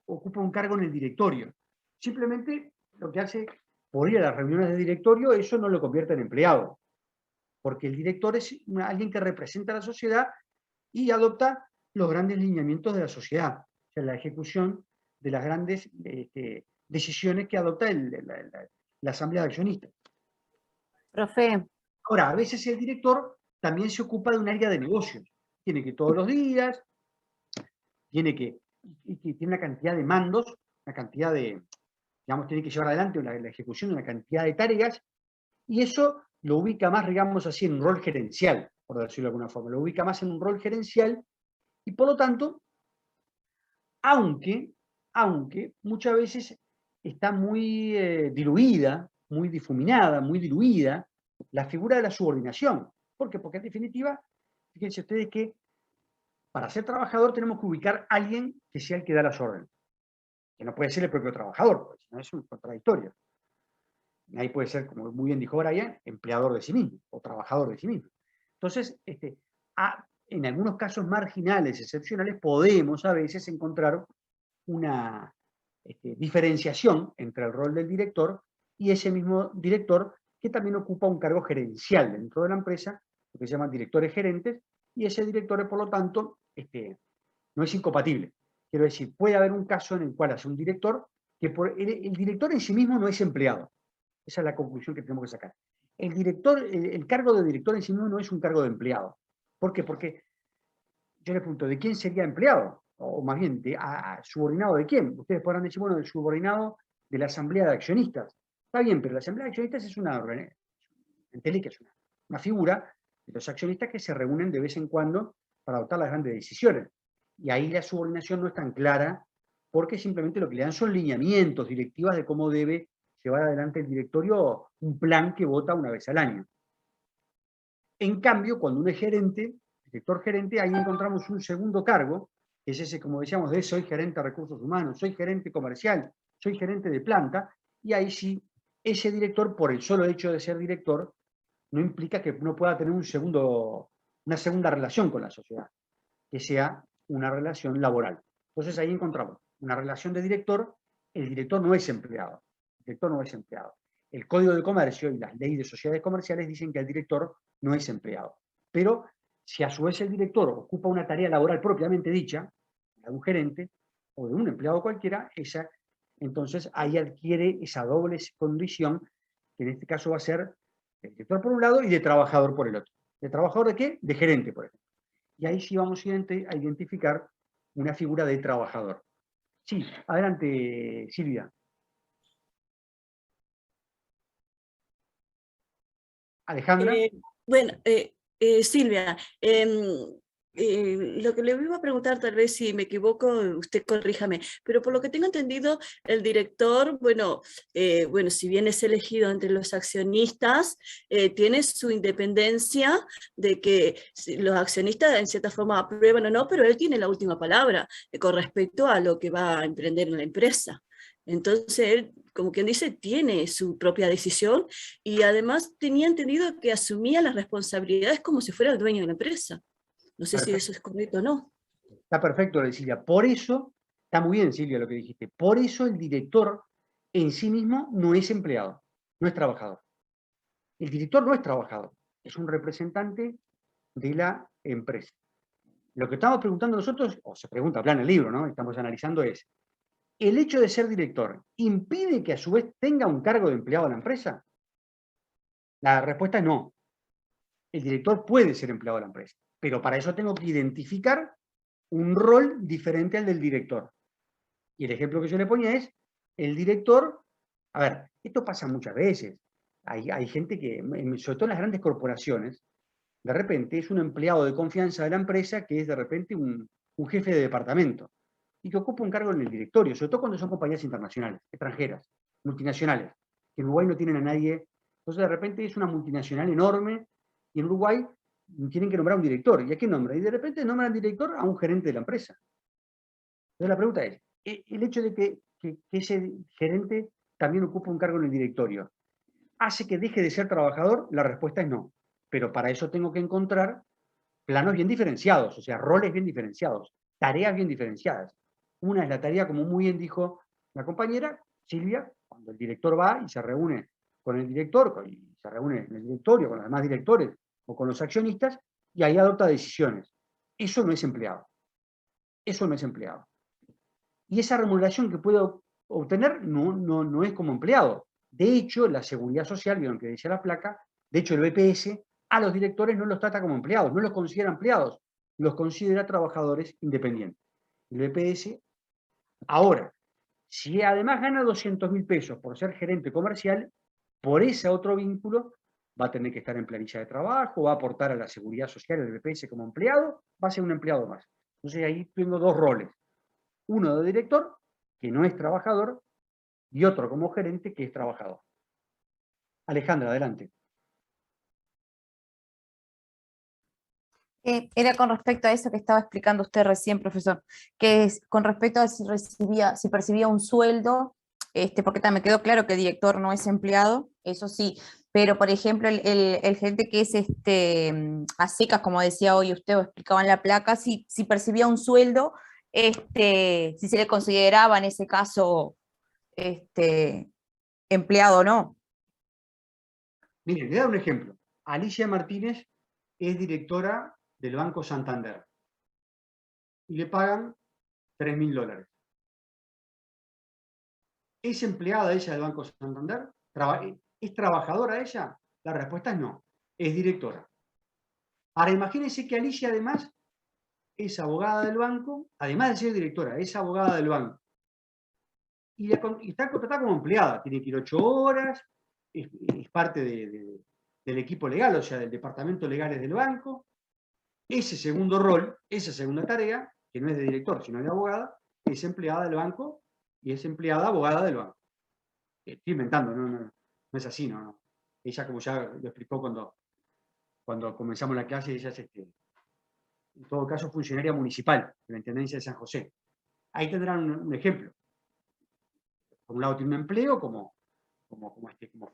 ocupa un cargo en el directorio. Simplemente lo que hace, por ir a las reuniones de directorio, eso no lo convierte en empleado. Porque el director es alguien que representa a la sociedad y adopta los grandes lineamientos de la sociedad. o sea, la ejecución de las grandes decisiones que adopta la asamblea de accionistas. Profe, Ahora, a veces el director también se ocupa de un área de negocios. Tiene que todos los días, tiene una cantidad de mandos, una cantidad de, digamos, tiene que llevar adelante la ejecución de una cantidad de tareas, y eso lo ubica más, digamos así, en un rol gerencial, por decirlo de alguna forma. Lo ubica más en un rol gerencial, y por lo tanto, aunque muchas veces está muy diluida, muy difuminada, muy diluida, la figura de la subordinación. ¿Por qué? Porque en definitiva, fíjense ustedes que para ser trabajador tenemos que ubicar a alguien que sea el que da las órdenes. Que no puede ser el propio trabajador, porque si no es un contradictorio. Ahí puede ser, como muy bien dijo Brian, empleador de sí mismo o trabajador de sí mismo. Entonces, en algunos casos marginales, excepcionales, podemos a veces encontrar una diferenciación entre el rol del director y ese mismo director que también ocupa un cargo gerencial dentro de la empresa, lo que se llaman directores gerentes, y ese director, por lo tanto, no es incompatible. Quiero decir, puede haber un caso en el cual hace un director que el director en sí mismo no es empleado. Esa es la conclusión que tenemos que sacar. El cargo de director en sí mismo no es un cargo de empleado. ¿Por qué? Porque yo le pregunto, ¿de quién sería empleado? O más bien, ¿subordinado de quién? Ustedes podrán decir, bueno, del subordinado de la asamblea de accionistas. Está bien, pero la asamblea de accionistas es una figura de los accionistas que se reúnen de vez en cuando para adoptar las grandes decisiones. Y ahí la subordinación no es tan clara, porque simplemente lo que le dan son lineamientos, directivas de cómo debe llevar adelante el directorio un plan que vota una vez al año. En cambio, cuando uno es gerente, director gerente, ahí encontramos un segundo cargo, que es ese, como decíamos, de soy gerente de recursos humanos, soy gerente comercial, soy gerente de planta, y ahí sí, ese director, por el solo hecho de ser director, no implica que uno pueda tener una segunda relación con la sociedad, que sea una relación laboral. Entonces ahí encontramos una relación de director, el director no es empleado. El director no es empleado. El Código de Comercio y las leyes de sociedades comerciales dicen que el director no es empleado. Pero si a su vez el director ocupa una tarea laboral propiamente dicha, de un gerente o de un empleado cualquiera, entonces ahí adquiere esa doble condición, que en este caso va a ser de director por un lado y de trabajador por el otro. ¿De trabajador de qué? De gerente, por ejemplo. Y ahí sí vamos a identificar una figura de trabajador. Sí, adelante, Silvia. Alejandra. Silvia, lo que le iba a preguntar, tal vez si me equivoco, usted corríjame, pero por lo que tengo entendido, el director, si bien es elegido entre los accionistas, tiene su independencia de que los accionistas en cierta forma aprueban o no, pero él tiene la última palabra con respecto a lo que va a emprender en la empresa. Entonces él, como quien dice, tiene su propia decisión y además tenía entendido que asumía las responsabilidades como si fuera el dueño de la empresa. No sé si eso es correcto o no. Está perfecto, Silvia. Por eso, está muy bien, Silvia, lo que dijiste. Por eso el director en sí mismo no es empleado, no es trabajador. El director no es trabajador, es un representante de la empresa. Lo que estamos preguntando nosotros, o se pregunta acá en el libro, ¿no? Estamos analizando es, ¿el hecho de ser director impide que a su vez tenga un cargo de empleado en la empresa? La respuesta es no. El director puede ser empleado de la empresa, pero para eso tengo que identificar un rol diferente al del director. Y el ejemplo que yo le ponía es, el director, a ver, esto pasa muchas veces. Hay gente que, sobre todo en las grandes corporaciones, de repente es un empleado de confianza de la empresa que es de repente un jefe de departamento y que ocupa un cargo en el directorio, sobre todo cuando son compañías internacionales, extranjeras, multinacionales, que en Uruguay no tienen a nadie. Entonces de repente es una multinacional enorme y en Uruguay tienen que nombrar un director. ¿Y a quién nombra? Y de repente nombran director a un gerente de la empresa. Entonces la pregunta es, el hecho de que ese gerente también ocupa un cargo en el directorio, ¿hace que deje de ser trabajador? La respuesta es no. Pero para eso tengo que encontrar planos bien diferenciados, o sea, roles bien diferenciados, tareas bien diferenciadas. Una es la tarea, como muy bien dijo la compañera, Silvia, cuando el director va y se reúne con el director, y se reúne en el directorio con los demás directores o con los accionistas, y ahí adopta decisiones. Eso no es empleado. Eso no es empleado. Y esa remuneración que puede obtener no es como empleado. De hecho, la Seguridad Social, vieron que decía la placa, de hecho el BPS a los directores no los trata como empleados, no los considera empleados, los considera trabajadores independientes. El BPS, ahora, si además gana 200.000 pesos por ser gerente comercial, por ese otro vínculo va a tener que estar en planilla de trabajo, va a aportar a la Seguridad Social del BPS como empleado, va a ser un empleado más. Entonces ahí tengo dos roles. Uno de director, que no es trabajador, y otro como gerente, que es trabajador. Alejandra, adelante. Era con respecto a eso que estaba explicando usted recién, profesor, que es con respecto a si percibía un sueldo, porque me quedó claro que el director no es empleado, eso sí, pero por ejemplo el gerente que es a secas, como decía hoy usted o explicaba en la placa, si percibía un sueldo, si se le consideraba en ese caso empleado o no. Mire, le voy a dar un ejemplo. Alicia Martínez es directora del Banco Santander y le pagan $3.000. ¿Es empleada ella del Banco Santander? ¿Es trabajadora ella? La respuesta es no, es directora. Ahora imagínense que Alicia además es abogada del banco, además de ser directora, es abogada del banco. Y está contratada como empleada, tiene que ir 8 horas, es parte del equipo legal, o sea, del departamento legales del banco. Ese segundo rol, esa segunda tarea, que no es de director, sino de abogada, es empleada del banco y es empleada abogada del banco. Estoy inventando, no es así, no. Ella, como ya lo explicó cuando comenzamos la clase, ella es, en todo caso, funcionaria municipal de la Intendencia de San José. Ahí tendrán un ejemplo. Por un lado tiene un empleo como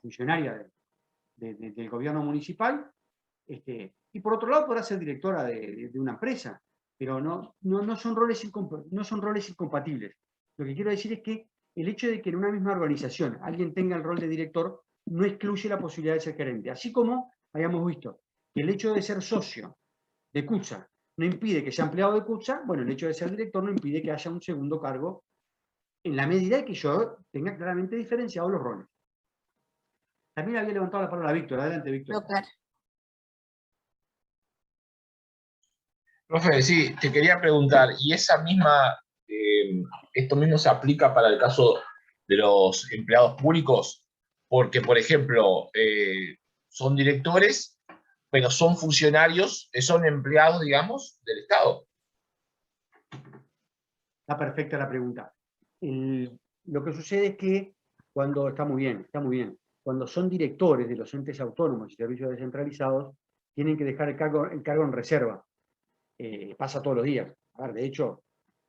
funcionaria del gobierno municipal, y por otro lado podrá ser directora de una empresa, pero no son roles incompatibles. Lo que quiero decir es que el hecho de que en una misma organización alguien tenga el rol de director no excluye la posibilidad de ser gerente. Así como habíamos visto que el hecho de ser socio de CUTSA no impide que sea empleado de CUTSA, bueno, el hecho de ser director no impide que haya un segundo cargo en la medida de que yo tenga claramente diferenciados los roles. También había levantado la palabra Víctor. Adelante, Víctor. Profe, sí, te quería preguntar, ¿y esto mismo se aplica para el caso de los empleados públicos? Porque, por ejemplo, son directores, pero son funcionarios, son empleados, digamos, del Estado. Está perfecta la pregunta. Lo que sucede es que está muy bien, cuando son directores de los entes autónomos y servicios descentralizados, tienen que dejar el cargo en reserva. Pasa todos los días. A ver, de hecho,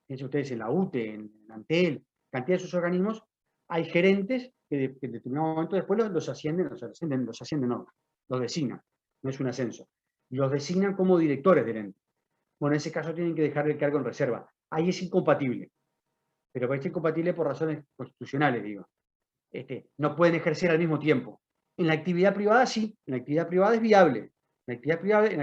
piensen ustedes en la UTE, en Antel, cantidad de esos organismos, hay gerentes que en determinado momento después los designan, no es un ascenso. Los designan como directores del ente. Bueno, en ese caso tienen que dejar el cargo en reserva. Ahí es incompatible, pero es incompatible por razones constitucionales, digo. No pueden ejercer al mismo tiempo. En la actividad privada sí, en la actividad privada es viable. En la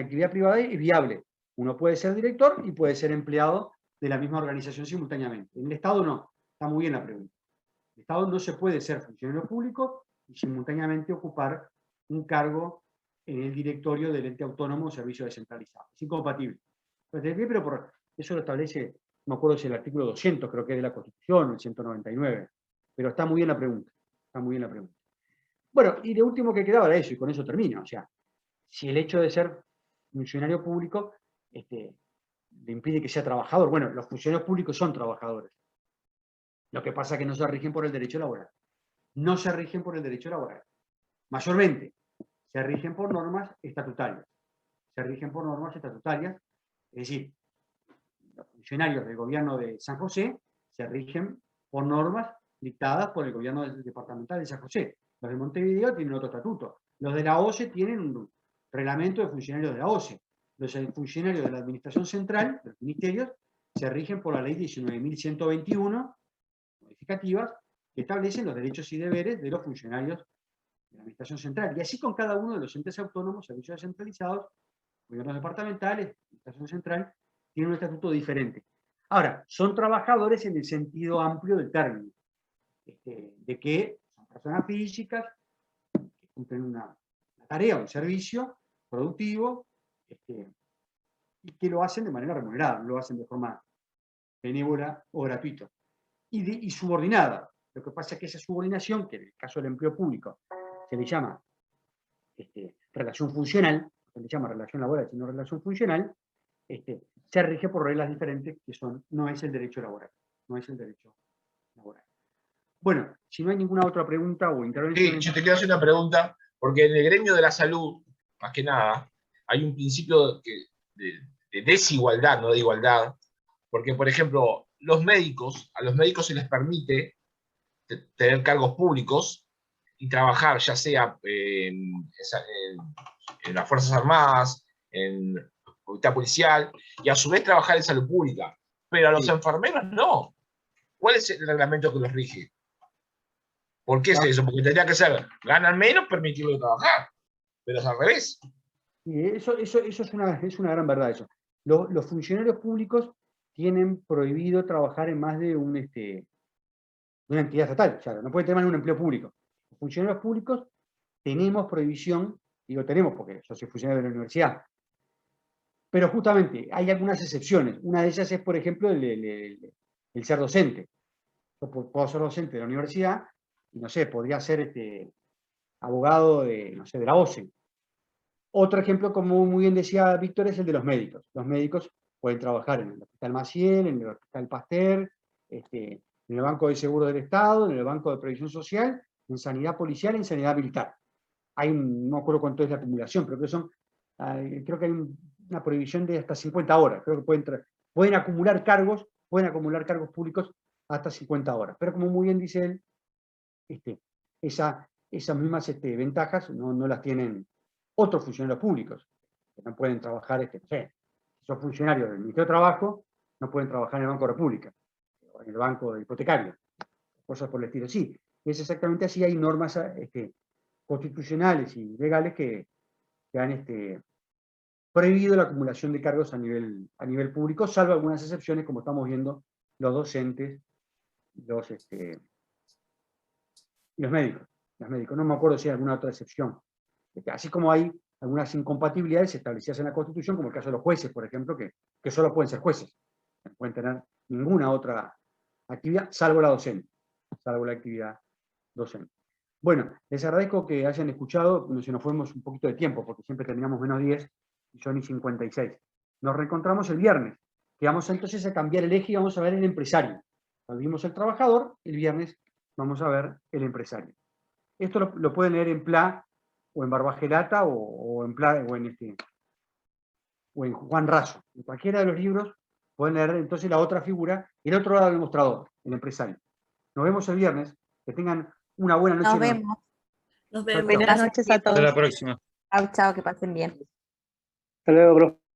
actividad privada es viable. Uno puede ser director y puede ser empleado de la misma organización simultáneamente. En el Estado no. Está muy bien la pregunta. En el Estado no se puede ser funcionario público y simultáneamente ocupar un cargo en el directorio del ente autónomo o servicio descentralizado. Es incompatible. Pero eso lo establece, no me acuerdo si el artículo 200, creo que es de la Constitución, el 199. Pero está muy bien la pregunta. Está muy bien la pregunta. Bueno, y lo último que quedaba era eso, y con eso termino. O sea, si el hecho de ser funcionario público le impide que sea trabajador. Bueno, los funcionarios públicos son trabajadores. Lo que pasa es que no se rigen por el derecho laboral. No se rigen por el derecho laboral. Mayormente, se rigen por normas estatutarias. Es decir, los funcionarios del gobierno de San José se rigen por normas dictadas por el gobierno departamental de San José. Los de Montevideo tienen otro estatuto. Los de la OCE tienen un reglamento de funcionarios de la OCE. Los funcionarios de la Administración Central, de los ministerios, se rigen por la Ley 19.121, modificativas, que establecen los derechos y deberes de los funcionarios de la Administración Central. Y así con cada uno de los entes autónomos, servicios descentralizados, gobiernos departamentales, Administración Central, tiene un estatuto diferente. Ahora, son trabajadores en el sentido amplio del término, de que son personas físicas que cumplen una tarea, un servicio productivo, y que lo hacen de manera remunerada, no lo hacen de forma benévola o gratuita. Y subordinada. Lo que pasa es que esa subordinación, que en el caso del empleo público se le llama relación funcional, no se le llama relación laboral, sino relación funcional, se rige por reglas diferentes que no es el derecho laboral. No es el derecho laboral. Bueno, si no hay ninguna otra pregunta o intervención... Sí, yo te quiero hacer una pregunta, porque en el gremio de la salud, más que nada, hay un principio de desigualdad, no de igualdad, porque, por ejemplo, a los médicos se les permite tener cargos públicos y trabajar ya sea en las Fuerzas Armadas, en la Autoridad Policial, y a su vez trabajar en salud pública. Pero a los enfermeros no. ¿Cuál es el reglamento que los rige? ¿Por qué es eso? Porque tendría que ser, ganan menos, permitirlo trabajar. Pero es al revés. Y eso es una gran verdad. Eso. Los funcionarios públicos tienen prohibido trabajar en más de una entidad estatal. O sea, no pueden tener más de un empleo público. Los funcionarios públicos tenemos prohibición, digo tenemos porque yo soy funcionario de la universidad, pero justamente hay algunas excepciones. Una de ellas es, por ejemplo, el ser docente. Yo puedo ser docente de la universidad y, no sé, podría ser abogado de la OCE. Otro ejemplo, como muy bien decía Víctor, es el de los médicos. Los médicos pueden trabajar en el Hospital Maciel, en el Hospital Pasteur, en el Banco de Seguro del Estado, en el Banco de Previsión Social, en Sanidad Policial y en Sanidad Militar. No me acuerdo cuánto es la acumulación, pero creo que hay una prohibición de hasta 50 horas. Creo que pueden acumular cargos públicos hasta 50 horas. Pero como muy bien dice él, esas mismas ventajas no las tienen otros funcionarios públicos, que no pueden trabajar, si son funcionarios del Ministerio de Trabajo, no pueden trabajar en el Banco de República, o en el Banco Hipotecario, cosas por el estilo. Sí, es exactamente así, hay normas constitucionales y legales que han prohibido la acumulación de cargos a nivel público, salvo algunas excepciones, como estamos viendo, los docentes, los médicos. Los médicos, no me acuerdo si hay alguna otra excepción. Así como hay algunas incompatibilidades establecidas en la Constitución, como el caso de los jueces, por ejemplo, que solo pueden ser jueces. No pueden tener ninguna otra actividad, salvo la docente, salvo la actividad docente. Bueno, les agradezco que hayan escuchado, se nos fuimos un poquito de tiempo, porque siempre terminamos menos 10 y son y 56. Nos reencontramos el viernes, que vamos entonces a cambiar el eje y vamos a ver el empresario. Cuando vimos el trabajador, el viernes vamos a ver el empresario. Esto lo pueden leer en PLA, o en Barbagelata, o en PLA, o en Juan Raso. En cualquiera de los libros pueden leer entonces la otra figura, y el otro lado del mostrador, el empresario. Nos vemos el viernes. Que tengan una buena noche. Nos vemos. Nos vemos. Buenas noches a todos. Hasta la próxima. Chao, chao, que pasen bien. Hasta luego, bro.